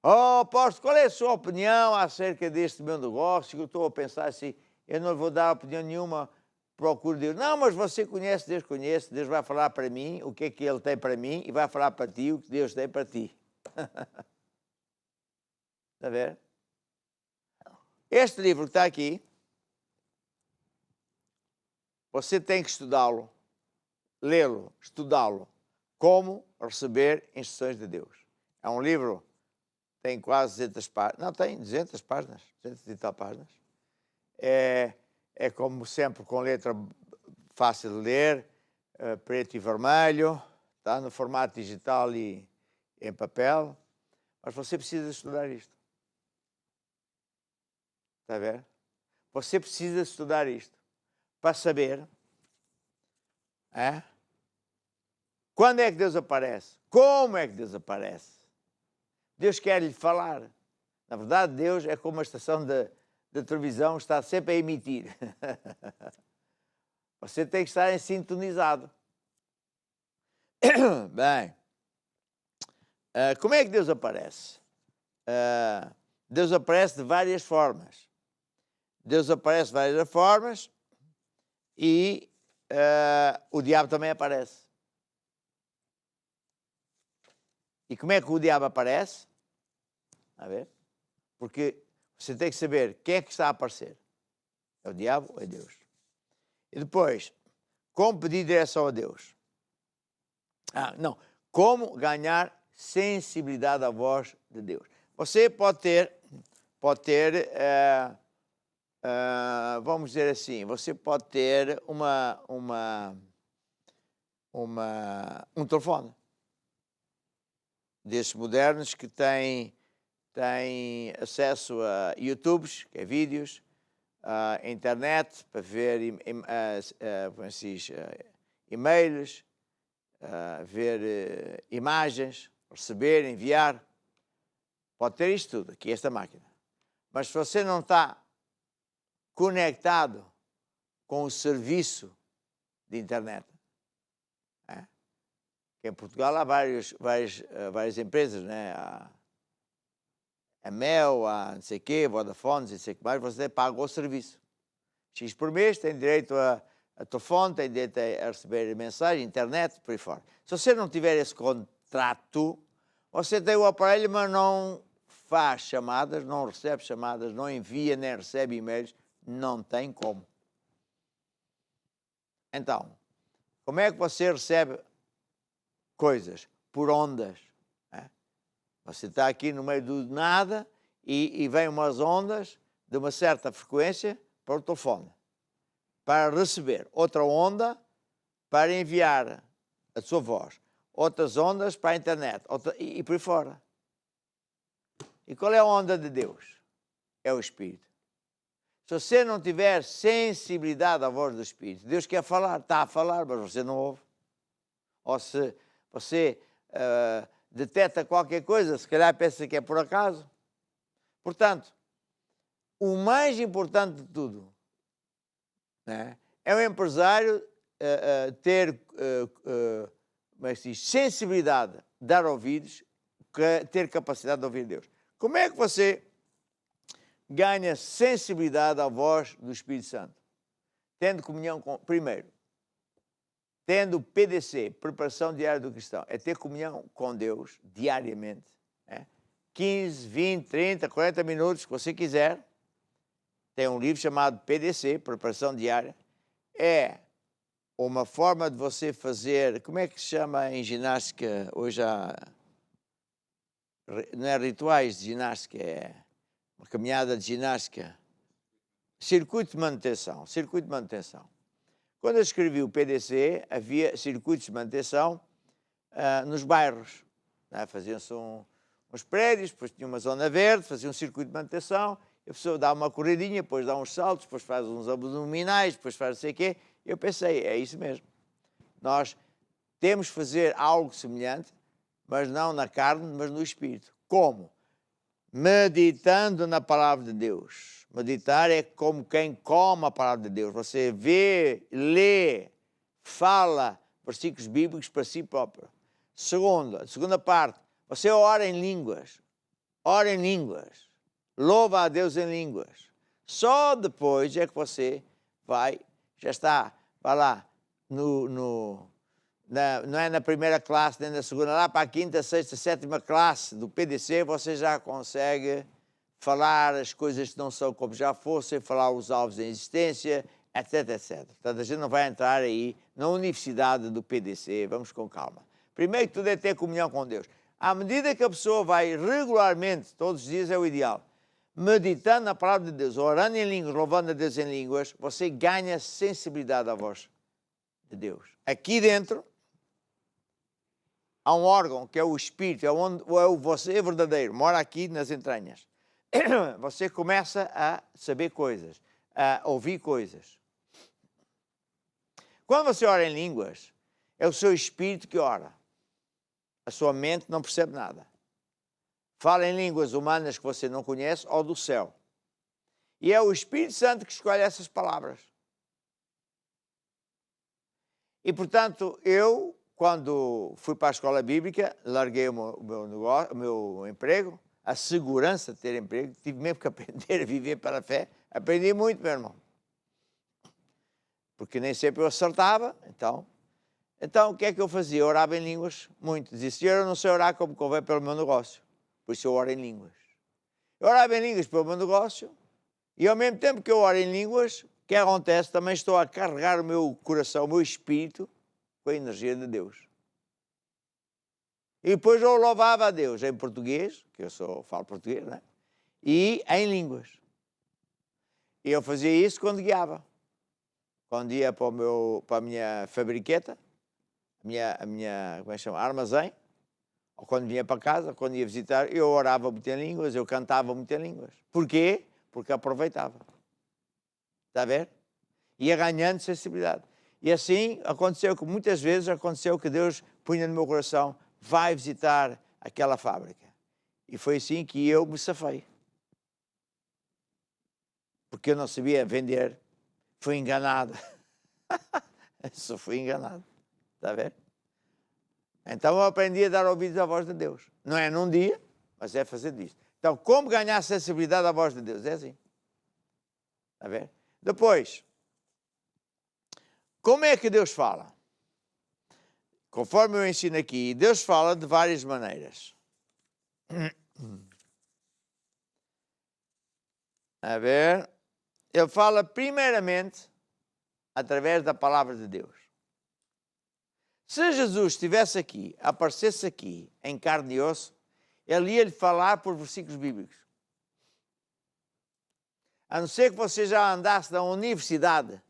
Apóstolo, qual é a sua opinião acerca deste meu negócio? Eu estou a pensar assim, eu não vou dar opinião nenhuma, procuro Deus. Não, mas você conhece, Deus vai falar para mim o que é que Ele tem para mim e vai falar para ti o que Deus tem para ti. Está a ver? Este livro que está aqui, você tem que estudá-lo, lê-lo, estudá-lo. Como receber instruções de Deus. É um livro, tem quase 200 páginas. Não, tem 200 páginas, 200 e tal páginas. É como sempre, com letra fácil de ler, preto e vermelho, está no formato digital e em papel. Mas você precisa estudar isto. Está a ver? Você precisa estudar isto para saber quando é que Deus aparece, como é que Deus aparece. Deus quer lhe falar. Na verdade, Deus é como uma estação de televisão, está sempre a emitir. Você tem que estar sintonizado. Bem, como é que Deus aparece? Deus aparece de várias formas. Deus aparece de várias formas e o diabo também aparece. E como é que o diabo aparece? A ver? Porque você tem que saber quem é que está a aparecer. É o diabo ou é Deus? E depois, como pedir direção a Deus? Como ganhar sensibilidade à voz de Deus? Você pode ter vamos dizer assim, você pode ter um telefone desses modernos que tem acesso a YouTubes, que é vídeos, a internet para ver e-mails, ver imagens, receber, enviar. Pode ter isto tudo, aqui esta máquina. Mas se você não está conectado com o serviço de internet, que em Portugal há várias empresas, né? A Mel, a não sei o quê, Vodafone, não sei o que mais, você paga o serviço. X por mês, tem direito a telefone, tem direito a receber mensagem, internet, por aí fora. Se você não tiver esse contrato, você tem o aparelho, mas não faz chamadas, não recebe chamadas, não envia nem recebe e-mails, não tem como. Então, como é que você recebe coisas? Por ondas. Você está aqui no meio do nada e vem umas ondas de uma certa frequência para o telefone, para receber outra onda, para enviar a sua voz, outras ondas para a internet e por aí fora. E qual é a onda de Deus? É o Espírito. Se você não tiver sensibilidade à voz do Espírito, Deus quer falar, está a falar, mas você não ouve. Ou se você detecta qualquer coisa, se calhar pensa que é por acaso. Portanto, o mais importante de tudo, né, é o empresário ter como é que se diz, sensibilidade, dar ouvidos, ter capacidade de ouvir Deus. Como é que você ganha sensibilidade à voz do Espírito Santo? Tendo comunhão com... Primeiro, tendo PDC, Preparação Diária do Cristão, é ter comunhão com Deus diariamente. 15, 20, 30, 40 minutos, que você quiser. Tem um livro chamado PDC, Preparação Diária. É uma forma de você fazer... Como é que se chama em ginástica? Hoje há... Não é rituais de ginástica, é uma caminhada de ginástica. Circuito de manutenção. Circuito de manutenção. Quando eu escrevi o PDC, havia circuitos de manutenção nos bairros. Né? Faziam-se uns prédios, depois tinha uma zona verde, fazia um circuito de manutenção, a pessoa dá uma corridinha, depois dá uns saltos, depois faz uns abdominais, depois faz não sei o quê. Eu pensei, é isso mesmo. Nós temos que fazer algo semelhante, mas não na carne, mas no espírito. Como? Meditando na palavra de Deus. Meditar é como quem come a palavra de Deus. Você vê, lê, fala versículos bíblicos para si próprio. A segunda parte, você ora em línguas. Ora em línguas. Louva a Deus em línguas. Só depois é que você vai lá, não é na primeira classe, nem na segunda, lá para a quinta, sexta, sétima classe do PDC, você já consegue falar as coisas que não são como já fossem, falar os alvos em existência, etc, etc. Portanto, a gente não vai entrar aí na universidade do PDC, vamos com calma. Primeiro que tudo é ter comunhão com Deus. À medida que a pessoa vai regularmente, todos os dias é o ideal, meditando na palavra de Deus, orando em línguas, louvando a Deus em línguas, você ganha sensibilidade à voz de Deus. Aqui dentro há um órgão que é o Espírito, é o você verdadeiro, mora aqui nas entranhas. Você começa a saber coisas, a ouvir coisas. Quando você ora em línguas, é o seu espírito que ora. A sua mente não percebe nada. Fala em línguas humanas que você não conhece ou do céu. E é o Espírito Santo que escolhe essas palavras. E, portanto, eu, quando fui para a escola bíblica, larguei o meu emprego, a segurança de ter emprego, tive mesmo que aprender a viver para a fé. Aprendi muito, meu irmão. Porque nem sempre eu acertava, então o que é que eu fazia? Eu orava em línguas muito. Dizia, Senhor, eu não sei orar como convém pelo meu negócio. Por isso eu oro em línguas. Eu orava em línguas pelo meu negócio e ao mesmo tempo que eu oro em línguas, o que acontece? Também estou a carregar o meu coração, o meu espírito com a energia de Deus. E depois eu louvava a Deus em português, que eu falo português, né? E em línguas. E eu fazia isso quando guiava. Quando ia para a minha fabriqueta, a minha como é que chama? Armazém, ou quando vinha para casa, quando ia visitar, eu orava muito em línguas, eu cantava muito em línguas. Porquê? Porque aproveitava. Está a ver? Ia ganhando sensibilidade. E assim aconteceu que muitas vezes que Deus punha no meu coração, vai visitar aquela fábrica. E foi assim que eu me safei. Porque eu não sabia vender. Fui enganado. Só fui enganado. Está a ver? Então eu aprendi a dar ouvidos à voz de Deus. Não é num dia, mas é fazer disto. Então, como ganhar sensibilidade à voz de Deus? É assim. Está a ver? Depois, como é que Deus fala? Conforme eu ensino aqui, Deus fala de várias maneiras. A ver? Ele fala primeiramente através da palavra de Deus. Se Jesus estivesse aqui, aparecesse aqui em carne e osso, ele ia-lhe falar por versículos bíblicos. A não ser que você já andasse na universidade,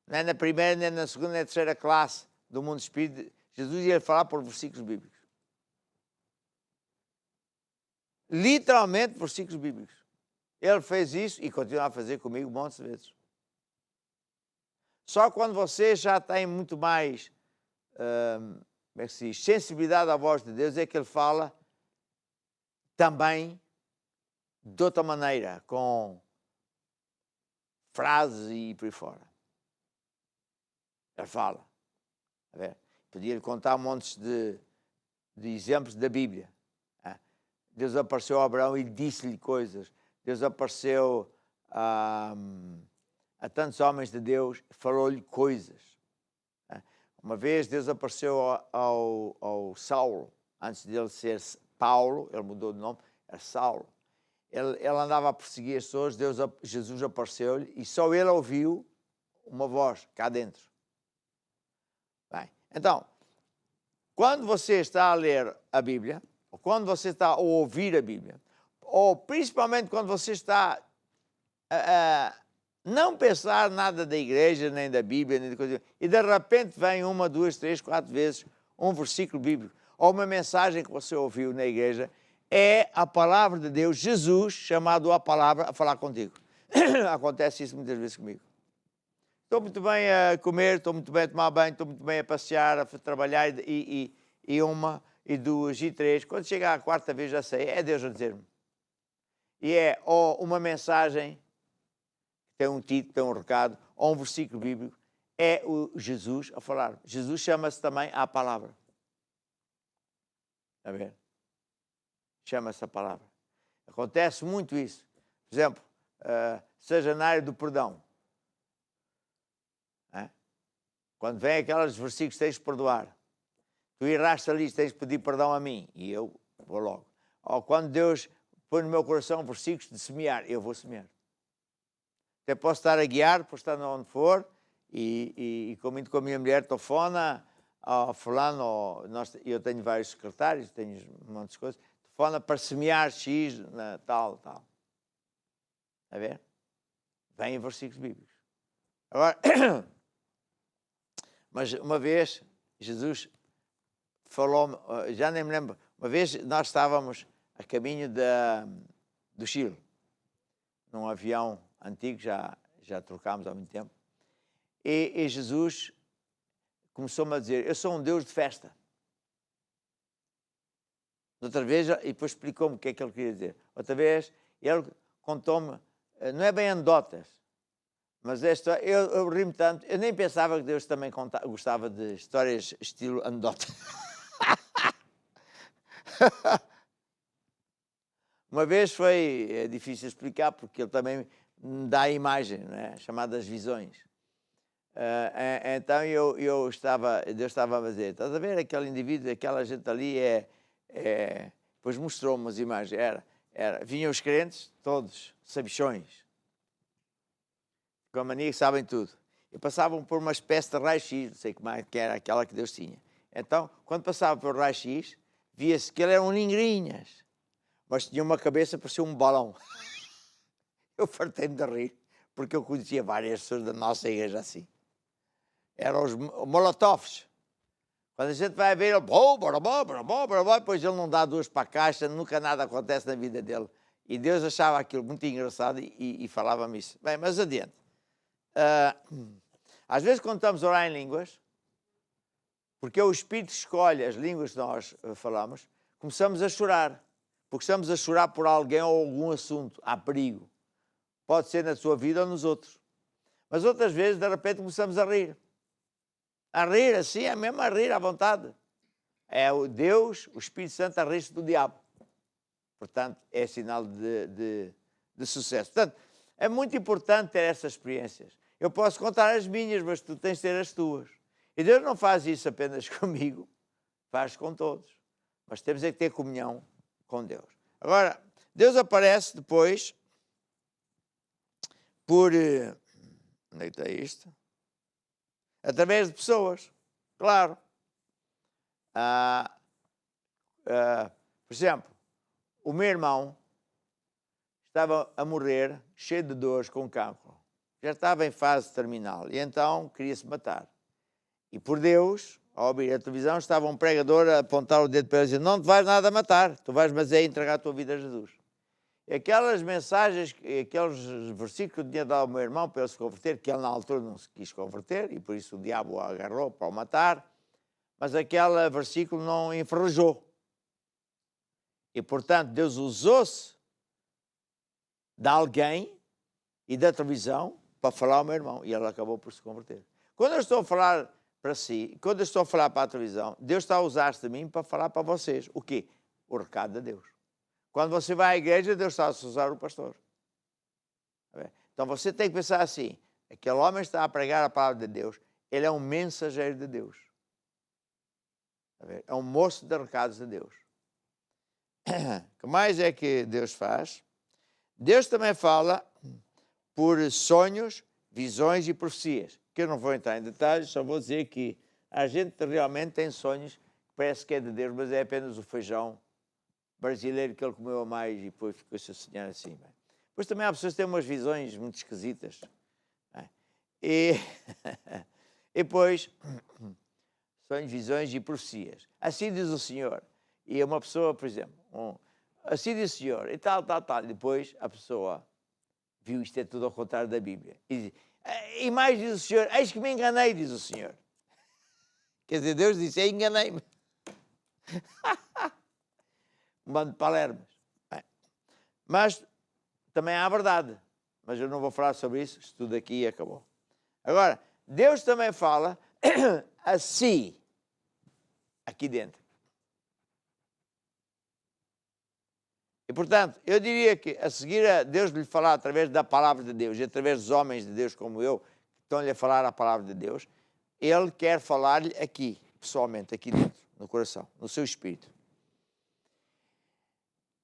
nem na primeira, nem na segunda, nem na terceira classe do mundo espírita, Jesus ia-lhe falar por versículos bíblicos. literalmente versículos bíblicos. Ele fez isso e continua a fazer comigo montes de vezes. Só quando você já tem muito mais como é que se diz, sensibilidade à voz de Deus, é que ele fala também de outra maneira, com frases e por aí fora. Ele fala. Podia-lhe contar montes de exemplos da Bíblia. Deus apareceu a Abraão e disse-lhe coisas. Deus apareceu a tantos homens de Deus, falou-lhe coisas. Uma vez Deus apareceu ao Saulo, antes dele ser Paulo, ele mudou de nome, era Saulo. Ele andava a perseguir as pessoas, Jesus apareceu-lhe e só ele ouviu uma voz cá dentro. Bem, então, quando você está a ler a Bíblia, ou quando você está a ouvir a Bíblia, ou principalmente quando você está a não pensar nada da igreja, nem da Bíblia, nem de coisa, e de repente vem 1, 2, 3, 4 vezes um versículo bíblico, ou uma mensagem que você ouviu na igreja, é a palavra de Deus, Jesus, chamado a palavra, a falar contigo. Acontece isso muitas vezes comigo. Estou muito bem a comer, estou muito bem a tomar banho, estou muito bem a passear, a trabalhar, e 1, e 2, e 3. Quando chega à 4ª vez já sei, é Deus a dizer-me. E é ou uma mensagem, tem um título, tem um recado, ou um versículo bíblico, é o Jesus a falar. Jesus chama-se também a palavra. Está a ver? Chama-se a palavra. Acontece muito isso. Por exemplo, seja na área do perdão. Quando vem aqueles versículos, tens de perdoar. Tu erraste ali, tens de pedir perdão a mim. E eu vou logo. Ou quando Deus põe no meu coração versículos de semear, eu vou semear. Até posso estar a guiar, posso estar onde for, e comigo com a minha mulher, telefona ao fulano, eu tenho vários secretários, tenho um monte de coisas, telefona para semear X, tal. Está a ver? Vêm versículos bíblicos. Agora, mas uma vez, Jesus falou-me, já nem me lembro, uma vez nós estávamos a caminho do Chile, num avião antigo, já trocámos há muito tempo, e Jesus começou-me a dizer, eu sou um Deus de festa. Outra vez, e depois explicou-me o que é que ele queria dizer. Outra vez, ele contou-me, não é bem anedotas, mas esta, eu ri-me tanto, eu nem pensava que Deus também gostava de histórias estilo anedota. Uma vez é difícil explicar, porque ele também me dá a imagem, não é? Chamadas visões. Então Deus estava a dizer, estás a ver aquele indivíduo, aquela gente ali depois mostrou-me umas imagens, vinham os crentes, todos, sabichões, com a mania que sabem tudo, e passavam por uma espécie de raio-x, não sei como é que era aquela que Deus tinha. Então, quando passava por raio-x, via-se que ele era um ningrinhas, mas tinha uma cabeça, parecia um balão. Eu fartei-me de rir, porque eu conhecia várias pessoas da nossa igreja assim. Eram os molotovs. Quando a gente vai ver, ele, depois ele não dá 2 para a caixa, nunca nada acontece na vida dele. E Deus achava aquilo muito engraçado e falava-me isso. Bem, mas adiante. Às vezes, quando estamos a orar em línguas, porque o Espírito escolhe as línguas que nós falamos, começamos a chorar. Porque estamos a chorar por alguém ou algum assunto. Há perigo. Pode ser na sua vida ou nos outros. Mas outras vezes, de repente, começamos a rir. A rir assim, é mesmo a rir à vontade. É o Deus, o Espírito Santo, a rir-se do diabo. Portanto, é sinal de sucesso. Portanto, é muito importante ter essas experiências. Eu posso contar as minhas, mas tu tens de ter as tuas. E Deus não faz isso apenas comigo, faz com todos. Mas temos é que ter comunhão com Deus. Agora, Deus aparece depois por... Onde é que está isto? Através de pessoas, claro. Por exemplo, o meu irmão estava a morrer, cheio de dores, com cancro. Já estava em fase terminal e então queria-se matar. E por Deus, ao abrir a televisão, estava um pregador a apontar o dedo para ele e dizer: não te vais nada matar, tu vais mas é entregar a tua vida a Jesus. E aquelas mensagens, aqueles versículos que eu tinha dado ao meu irmão para ele se converter, que ele na altura não se quis converter, e por isso o diabo o agarrou para o matar, mas aquele versículo não enferrujou. E, portanto, Deus usou-se de alguém e da televisão para falar ao meu irmão, e ele acabou por se converter. Quando eu estou a falar para si, quando eu estou a falar para a televisão, Deus está a usar-se de mim para falar para vocês. O quê? O recado de Deus. Quando você vai à igreja, Deus está a usar o pastor. Então você tem que pensar assim: aquele homem está a pregar a palavra de Deus, ele é um mensageiro de Deus. É um moço de recados de Deus. O que mais é que Deus faz? Deus também fala por sonhos, visões e profecias, que eu não vou entrar em detalhes, só vou dizer que a gente realmente tem sonhos que parece que é de Deus, mas é apenas o feijão brasileiro que ele comeu a mais e depois ficou-se a sonhar assim. Depois também há pessoas que têm umas visões muito esquisitas. E depois, sonhos, visões e profecias. Assim diz o Senhor. E uma pessoa, por exemplo, assim diz o Senhor, e tal. E depois a pessoa viu isto é tudo ao contrário da Bíblia. E mais diz o Senhor: eis que me enganei, diz o Senhor. Quer dizer, Deus disse: eu enganei-me. Um bando de palermas. Mas também há a verdade. Mas eu não vou falar sobre isso, isto tudo aqui acabou. Agora, Deus também fala a si, aqui dentro. E, portanto, eu diria que a seguir a Deus lhe falar através da palavra de Deus e através dos homens de Deus como eu, que estão-lhe a falar a palavra de Deus, Ele quer falar-lhe aqui, pessoalmente, aqui dentro, no coração, no seu espírito.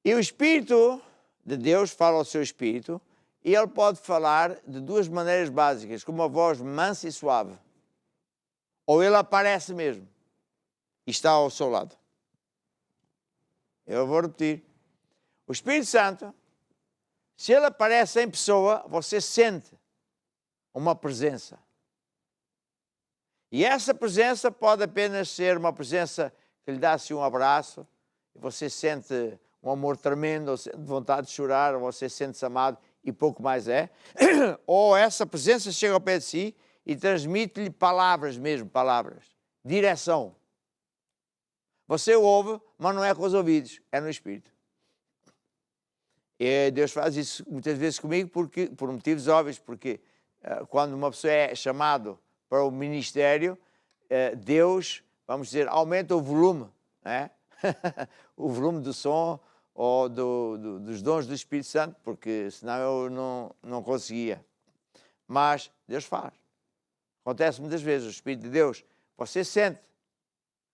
E o Espírito de Deus fala ao seu espírito e Ele pode falar de duas maneiras básicas, com uma voz mansa e suave. Ou Ele aparece mesmo e está ao seu lado. Eu vou repetir. O Espírito Santo, se Ele aparece em pessoa, você sente uma presença. E essa presença pode apenas ser uma presença que lhe dá assim um abraço, e você sente um amor tremendo, ou sente vontade de chorar, ou você sente-se amado, e pouco mais é. Ou essa presença chega ao pé de si e transmite-lhe palavras mesmo, palavras. Direção. Você o ouve, mas não é com os ouvidos, é no Espírito. E Deus faz isso muitas vezes comigo por motivos óbvios, porque quando uma pessoa é chamado para o ministério, Deus, vamos dizer, aumenta o volume, né? O volume do som ou dos dons do Espírito Santo, porque senão eu não conseguia. Mas Deus faz. Acontece muitas vezes, o Espírito de Deus, você sente.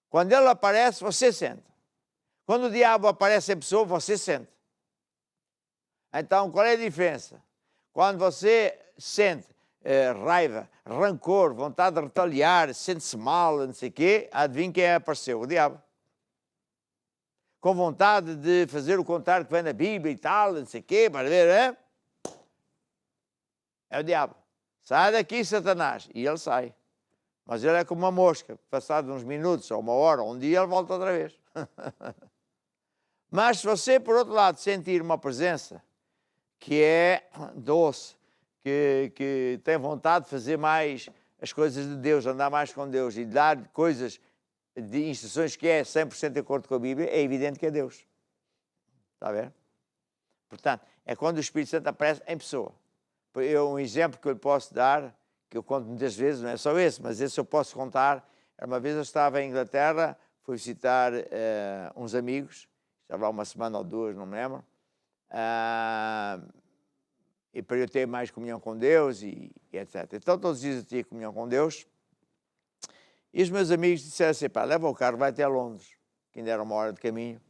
Quando Ele aparece, você sente. Quando o diabo aparece em pessoa, você sente. Então, qual é a diferença? Quando você sente raiva, rancor, vontade de retaliar, sente-se mal, não sei o quê, adivinha quem apareceu? O diabo. Com vontade de fazer o contrário que vem na Bíblia e tal, não sei o quê, para ver, é o diabo. Sai daqui, Satanás. E ele sai. Mas ele é como uma mosca. Passado uns minutos, ou uma hora, ou um dia, ele volta outra vez. Mas se você, por outro lado, sentir uma presença que é doce, que tem vontade de fazer mais as coisas de Deus, andar mais com Deus e dar coisas de instruções que é 100% de acordo com a Bíblia, é evidente que é Deus. Está a ver? Portanto, é quando o Espírito Santo aparece em pessoa. Um exemplo que eu lhe posso dar, que eu conto muitas vezes, não é só esse, mas esse eu posso contar. Uma vez eu estava em Inglaterra, fui visitar uns amigos, estava lá uma semana ou duas, não me lembro, e para eu ter mais comunhão com Deus e etc. Então, todos os dias eu tinha comunhão com Deus. E os meus amigos disseram assim: pá, leva o carro, vai até Londres, que ainda era uma hora de caminho.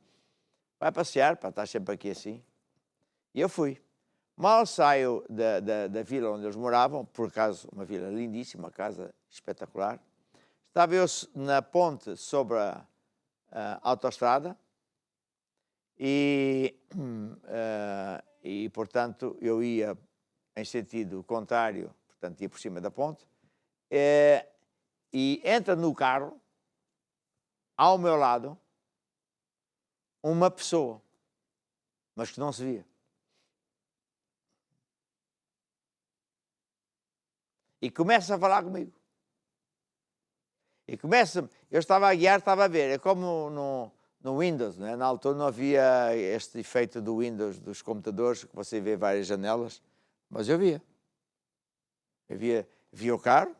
Vai passear, pá, estás sempre aqui assim. E eu fui. Mal saio da vila onde eles moravam, por acaso uma vila lindíssima, uma casa espetacular, estava eu na ponte sobre a autoestrada e, portanto, eu ia em sentido contrário, portanto, ia por cima da ponte, e entra no carro ao meu lado uma pessoa, mas que não se via. E começa a falar comigo. E começa, eu estava a guiar, estava a ver, é como no Windows, não é? Na altura não havia este efeito do Windows, dos computadores, que você vê várias janelas, mas eu via. Eu via o carro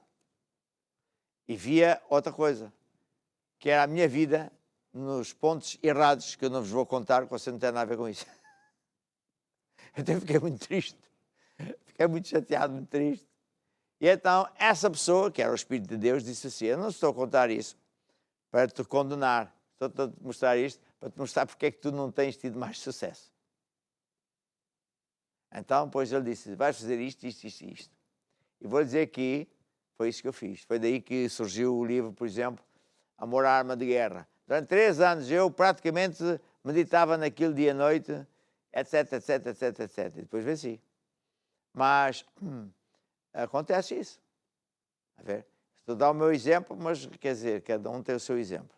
e via outra coisa, que era a minha vida nos pontos errados, que eu não vos vou contar, que você não tem nada a ver com isso. Eu até fiquei muito triste, fiquei muito chateado, muito triste. E então, essa pessoa, que era o Espírito de Deus, disse assim: eu não estou a contar isso para te condenar, estou a te mostrar isto para te mostrar porque é que tu não tens tido mais sucesso. Então, depois ele disse: vais fazer isto, isto, isto e isto. E vou dizer que foi isso que eu fiz. Foi daí que surgiu o livro, por exemplo, Amor à Arma de Guerra. Durante 3 anos eu praticamente meditava naquilo dia e noite, etc, etc, etc, etc. E depois venci. Mas acontece isso. A ver? Estou a dar o meu exemplo, mas quer dizer, cada um tem o seu exemplo.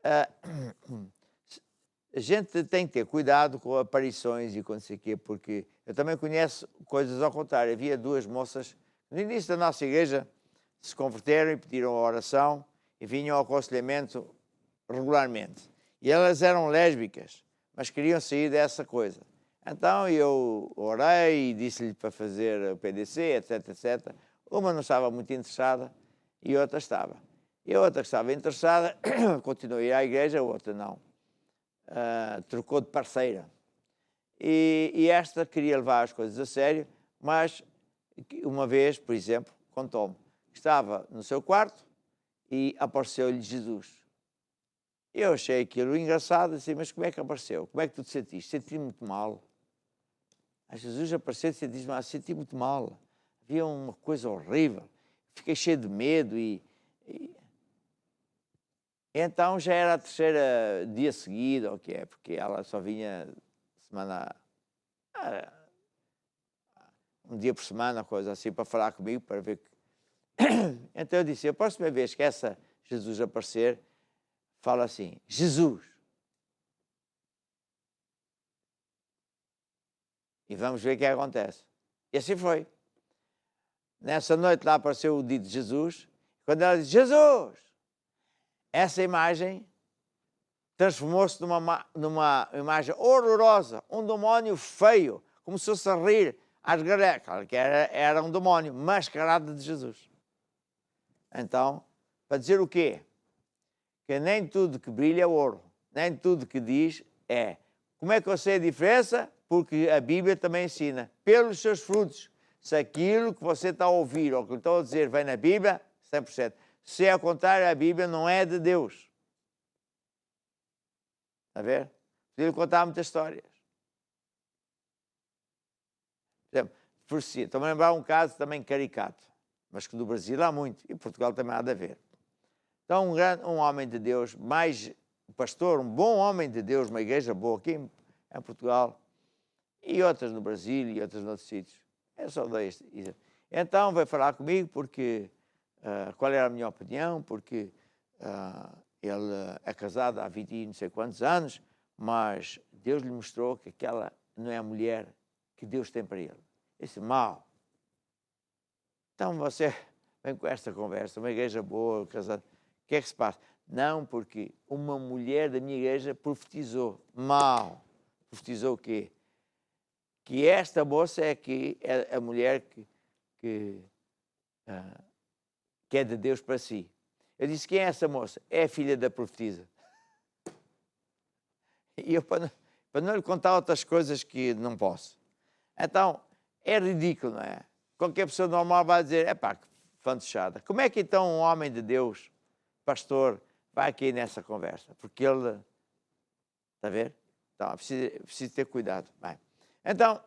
A gente tem que ter cuidado com aparições e com não sei o quê, porque eu também conheço coisas ao contrário. Havia 2 moças no início da nossa igreja se converteram e pediram a oração e vinham ao aconselhamento regularmente. E elas eram lésbicas, mas queriam sair dessa coisa. Então eu orei e disse-lhe para fazer o PDC, etc, etc. Uma não estava muito interessada e outra estava. E a outra que estava interessada continuou a ir à igreja, a outra não. Trocou de parceira. E esta queria levar as coisas a sério, mas uma vez, por exemplo, contou-me que estava no seu quarto e apareceu-lhe Jesus. Eu achei aquilo engraçado, assim, mas como é que apareceu? Como é que tu te sentiste? Senti-me muito mal. A Jesus apareceu e senti-me mal. Senti muito mal. Havia uma coisa horrível. Fiquei cheio de medo e então já era a 3º dia seguido, o que é, porque ela só vinha semana, um dia por semana, coisa assim, para falar comigo, para ver que... Então eu disse: a próxima vez que essa Jesus aparecer, fala assim: Jesus. E vamos ver o que acontece. E assim foi. Nessa noite lá apareceu o dito Jesus. Quando ela disse: Jesus! Essa imagem transformou-se numa imagem horrorosa. Um demónio feio. Começou-se a rir às gargalhadas. Claro que era um demónio mascarado de Jesus. Então, para dizer o quê? Que nem tudo que brilha é ouro. Nem tudo que diz é. Como é que eu sei a diferença? Porque a Bíblia também ensina. Pelos seus frutos. Se aquilo que você está a ouvir ou que eu estou a dizer vem na Bíblia, 100%. Se é ao contrário, a Bíblia não é de Deus. Está a ver? Podia contar muitas histórias. Por exemplo, profecia. Estou-me a lembrar um caso também caricato, mas que no Brasil há muito, e em Portugal também há de haver. Então, um homem de Deus, mais pastor, um bom homem de Deus, uma igreja boa aqui em Portugal, e outras no Brasil e outras noutros sítios. É só dei este. Então, veio falar comigo porque qual era a minha opinião, porque ele é casado há 20 e não sei quantos anos, mas Deus lhe mostrou que aquela não é a mulher que Deus tem para ele. Eu disse: mal. Então você vem com esta conversa, uma igreja boa, casada, o que é que se passa? Não, porque uma mulher da minha igreja profetizou. Mal. Profetizou o quê? Que esta moça é a mulher que é de Deus para si. Eu disse: quem é essa moça? É a filha da profetisa. E eu, para não lhe contar outras coisas que não posso. Então, é ridículo, não é? Qualquer pessoa normal vai dizer: epá, que fantochada. Como é que então um homem de Deus, pastor, vai aqui nessa conversa? Porque ele... Está a ver? Então, preciso ter cuidado. Bem, então,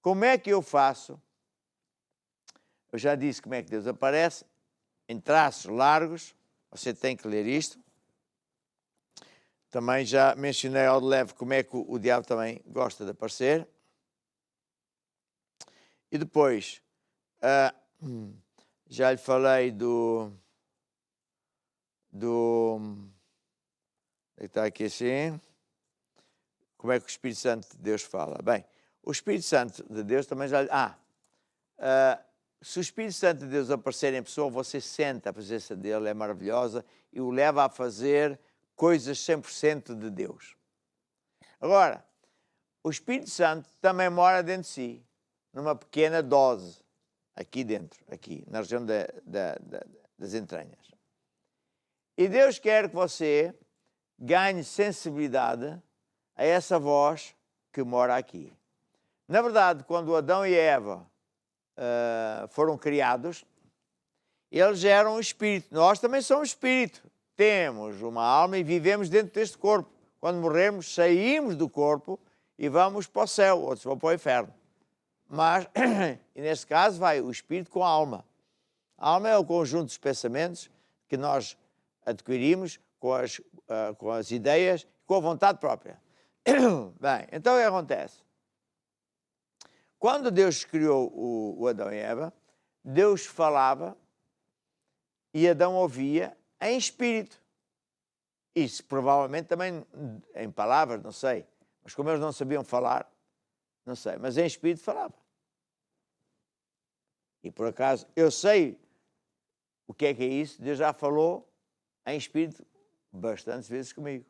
como é que eu faço? Eu já disse como é que Deus aparece, em traços largos. Você tem que ler isto. Também já mencionei ao de leve como é que o diabo também gosta de aparecer. E depois, já lhe falei Está aqui assim. Como é que o Espírito Santo de Deus fala? Bem, o Espírito Santo de Deus também já... se o Espírito Santo de Deus aparecer em pessoa, você sente a presença dele, é maravilhosa, e o leva a fazer coisas 100% de Deus. Agora, o Espírito Santo também mora dentro de si, numa pequena dose, aqui dentro, aqui, na região das entranhas. E Deus quer que você ganhe sensibilidade a essa voz que mora aqui. Na verdade, quando Adão e Eva foram criados, eles eram um espírito. Nós também somos espírito. Temos uma alma e vivemos dentro deste corpo. Quando morrermos, saímos do corpo e vamos para o céu, outros vão para o inferno. Mas, e neste caso, vai o espírito com a alma. A alma é o conjunto dos pensamentos que nós adquirimos com as ideias, com a vontade própria. Bem, então o que acontece? Quando Deus criou o Adão e Eva, Deus falava e Adão ouvia em espírito. Isso provavelmente também em palavras, não sei. Mas como eles não sabiam falar, não sei. Mas em espírito falava. E por acaso, eu sei o que é isso. Deus já falou em espírito bastantes vezes comigo.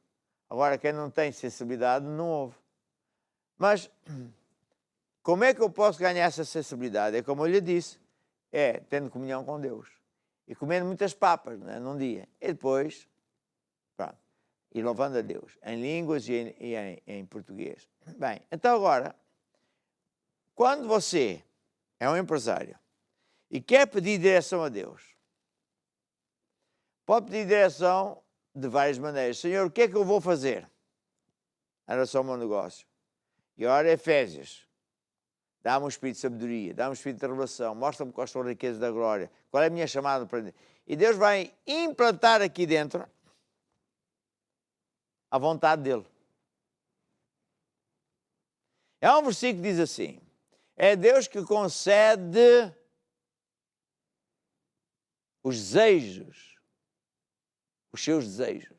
Agora, quem não tem sensibilidade não ouve. Mas como é que eu posso ganhar essa sensibilidade? É como eu lhe disse, é tendo comunhão com Deus. E comendo muitas papas, não é? Num dia. E depois, pronto, e louvando a Deus, em línguas e em português. Bem, então agora, quando você é um empresário e quer pedir direção a Deus, pode pedir direção de várias maneiras. Senhor, o que é que eu vou fazer? Era só o meu negócio. E ora, Efésios, dá-me um espírito de sabedoria, dá-me um espírito de revelação, mostra-me quais são as riquezas da glória, qual é a minha chamada para Deus. E Deus vai implantar aqui dentro a vontade dele. É um versículo que diz assim, é Deus que concede os desejos, os seus desejos.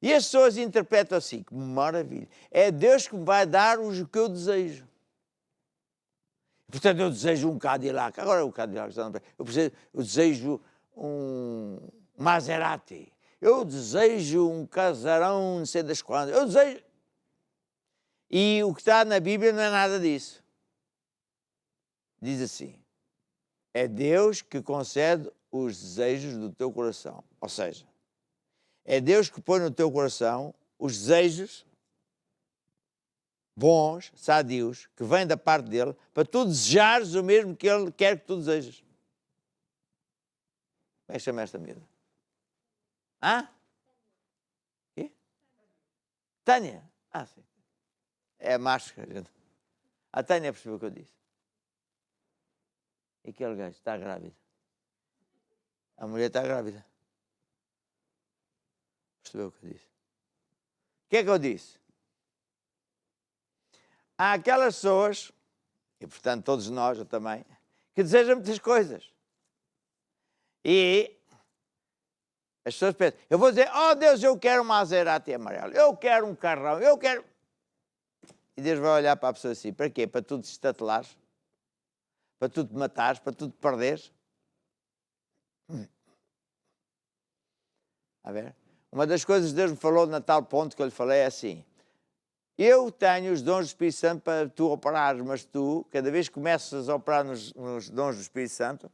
E as pessoas interpretam assim, que maravilha, é Deus que me vai dar o que eu desejo. Portanto, eu desejo um Cadillac, agora o Cadillac está no... eu desejo um Maserati, eu desejo um casarão, não sei das quantas, eu desejo... E o que está na Bíblia não é nada disso. Diz assim, é Deus que concede os desejos do teu coração. Ou seja, é Deus que põe no teu coração os desejos bons, sadios, que vêm da parte dele, para tu desejares o mesmo que ele quer que tu desejes. Como é que chama esta miúda? Hã? Quê? Tânia? Ah, sim. É a máscara, gente. A Tânia percebeu o que eu disse. E aquele gajo está grávida. A mulher está grávida. Percebeu o que eu disse? O que é que eu disse? Há aquelas pessoas, e portanto todos nós, eu também, que desejam muitas coisas. E as pessoas pensam, eu vou dizer, oh Deus, eu quero um Maserati amarelo, eu quero um carrão, eu quero... E Deus vai olhar para a pessoa assim, para quê? Para tu te estatelares? Para tu te matares? Para tu te perderes? A ver? Uma das coisas que Deus me falou na tal ponto que eu lhe falei é assim, eu tenho os dons do Espírito Santo para tu operares, mas tu, cada vez que começas a operar nos dons do Espírito Santo,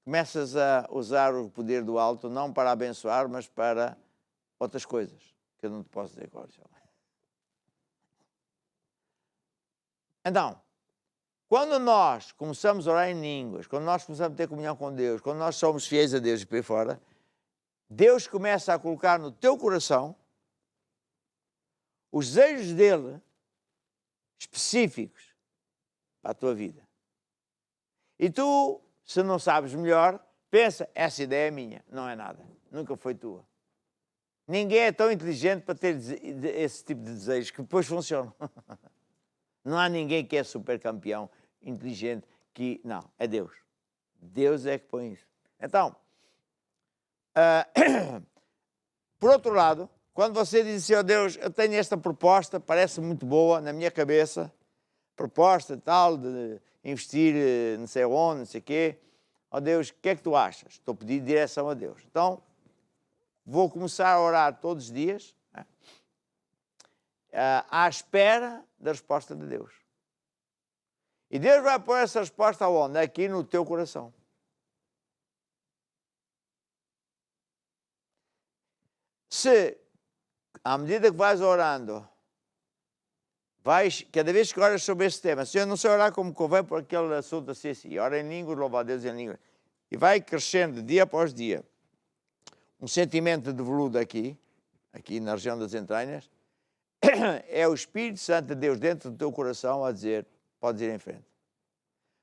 começas a usar o poder do alto, não para abençoar, mas para outras coisas, que eu não te posso dizer quais são. Então, quando nós começamos a orar em línguas, quando nós começamos a ter comunhão com Deus, quando nós somos fiéis a Deus e por aí fora, Deus começa a colocar no teu coração os desejos dele específicos para a tua vida. E tu, se não sabes melhor, pensa, essa ideia é minha, não é nada, nunca foi tua. Ninguém é tão inteligente para ter esse tipo de desejos que depois funcionam. Não há ninguém que é super campeão, inteligente, que... Não, é Deus. Deus é que põe isso. Então, Por outro lado, quando você diz assim, ó Deus, eu tenho esta proposta, parece muito boa na minha cabeça, proposta tal de investir não sei onde, não sei o quê. Ó Deus, o que é que tu achas? Estou a pedir direção a Deus. Então, vou começar a orar todos os dias, né? À espera da resposta de Deus. E Deus vai pôr essa resposta aonde? Aqui no teu coração. Se, à medida que vais orando, cada vez que oras sobre esse tema, se eu não sei orar como convém por aquele assunto assim, ora em língua, louva a Deus em língua, e vai crescendo dia após dia, um sentimento de veludo aqui na região das entranhas, é o Espírito Santo de Deus dentro do teu coração a dizer, podes ir em frente.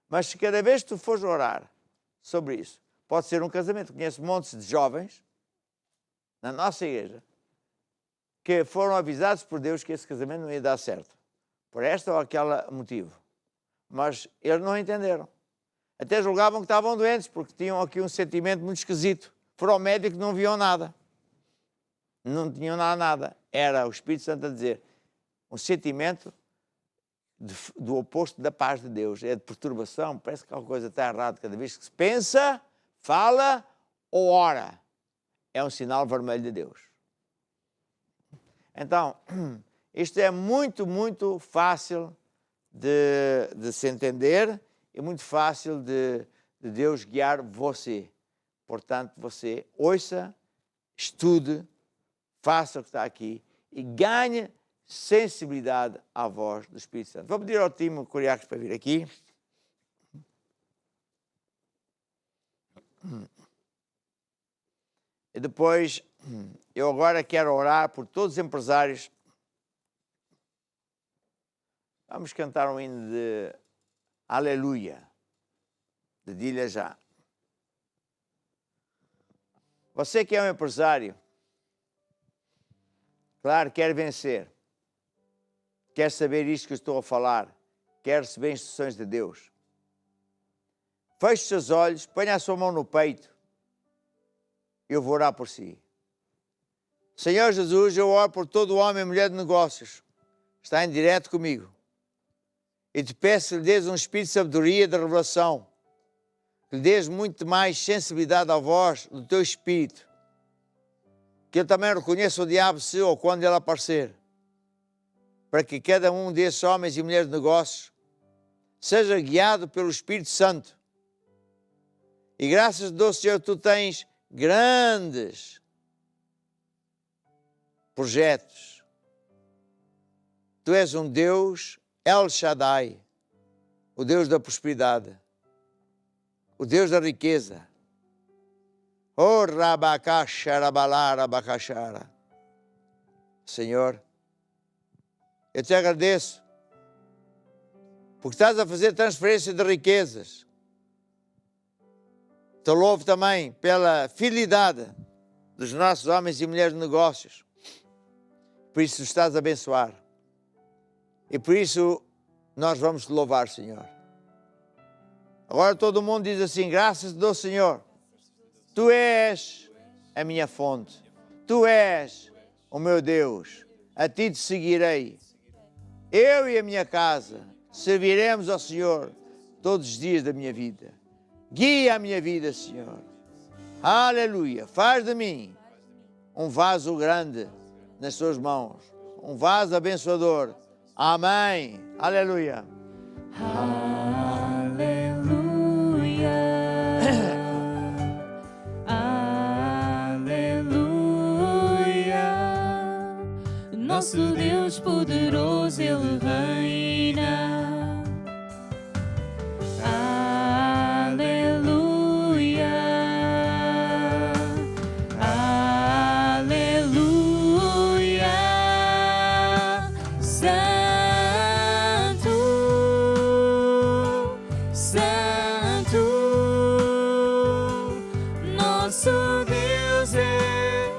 Mas se cada vez que tu fores orar sobre isso, pode ser um casamento. Conheço montes de jovens na nossa igreja que foram avisados por Deus que esse casamento não ia dar certo, por esta ou aquele motivo. Mas eles não entenderam. Até julgavam que estavam doentes, porque tinham aqui um sentimento muito esquisito. Foram ao médico e não viam nada. Não tinham nada. Era o Espírito Santo a dizer, um sentimento do oposto da paz de Deus. É de perturbação, parece que alguma coisa está errada. Cada vez que se pensa, fala ou ora, é um sinal vermelho de Deus. Então, isto é muito, muito fácil de se entender e muito fácil de Deus guiar você. Portanto, você ouça, estude, faça o que está aqui e ganhe sensibilidade à voz do Espírito Santo. Vou pedir ao time Coriacos para vir aqui. E depois, eu agora quero orar por todos os empresários. Vamos cantar um hino de Aleluia, de Dília Já. Você que é um empresário, claro, quer vencer, quer saber isto que eu estou a falar, quer receber instruções de Deus. Feche os seus olhos, ponha a sua mão no peito, eu vou orar por si. Senhor Jesus, eu oro por todo homem e mulher de negócios, está em direto comigo, e te peço que lhe dês um espírito de sabedoria e de revelação, que lhe dês muito mais sensibilidade à voz do teu espírito, que ele também reconheça o diabo se ou quando ele aparecer, para que cada um desses homens e mulheres de negócios seja guiado pelo Espírito Santo. E graças a Deus, Senhor, tu tens grandes projetos. Tu és um Deus El Shaddai, o Deus da prosperidade, o Deus da riqueza. Oh, Rabakasharabalarabakashara. Senhor, eu te agradeço porque estás a fazer transferência de riquezas. Te louvo também pela fidelidade dos nossos homens e mulheres de negócios. Por isso estás a abençoar. E por isso nós vamos te louvar, Senhor. Agora todo mundo diz assim, graças a Deus, Senhor. Tu és a minha fonte. Tu és o meu Deus. A ti te seguirei. Eu e a minha casa serviremos ao Senhor todos os dias da minha vida. Guia a minha vida, Senhor. Aleluia. Faz de mim um vaso grande nas tuas mãos. Um vaso abençoador. Amém. Aleluia. Nosso Deus poderoso, Ele reina. Aleluia, aleluia. Santo, Santo, nosso Deus é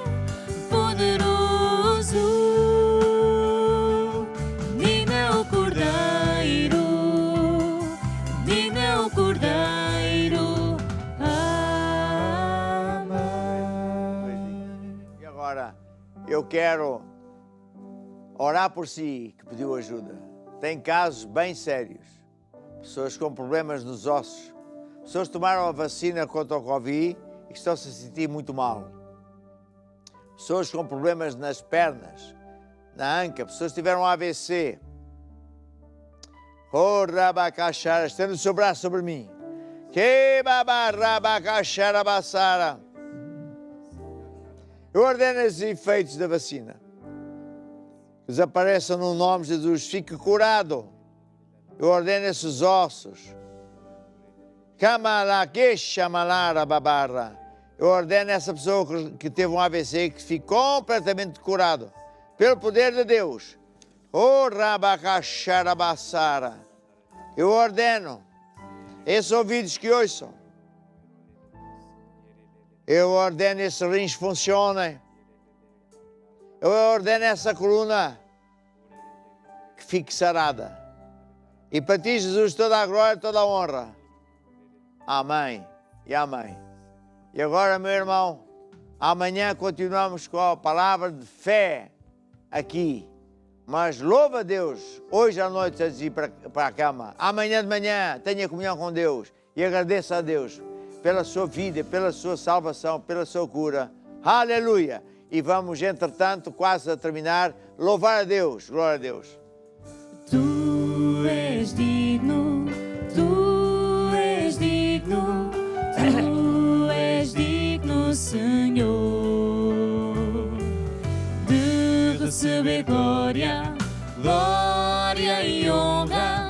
poderoso. Cordeiro quero orar por si que pediu ajuda. Tem casos bem sérios. Pessoas com problemas nos ossos. Pessoas que tomaram a vacina contra o Covid e que estão-se a sentir muito mal. Pessoas com problemas nas pernas, na anca. Pessoas que tiveram AVC. Oh, rabacachara, estenda o seu braço sobre mim. Que babarabacachara bassara. Eu ordeno esses efeitos da vacina. Desapareçam no nome de Jesus. Fique curado. Eu ordeno esses ossos. Kamalaquechamalara babarra. Eu ordeno essa pessoa que teve um AVC que fique completamente curado. Pelo poder de Deus. Oh, rabacacharabassara. Eu ordeno esses ouvidos que ouçam. Eu ordeno esses rins funcionem. Eu ordeno essa coluna que fique sarada. E para ti, Jesus, toda a glória, toda a honra. Amém e amém. E agora, meu irmão, amanhã continuamos com a palavra de fé aqui. Mas louva a Deus, hoje à noite antes de ir para a cama. Amanhã de manhã tenha comunhão com Deus e agradeça a Deus pela sua vida, pela sua salvação, pela sua cura. Aleluia! E vamos, entretanto, quase a terminar, louvar a Deus. Glória a Deus. Tu és digno, tu és digno, tu és digno, Senhor, de receber glória, glória e honra.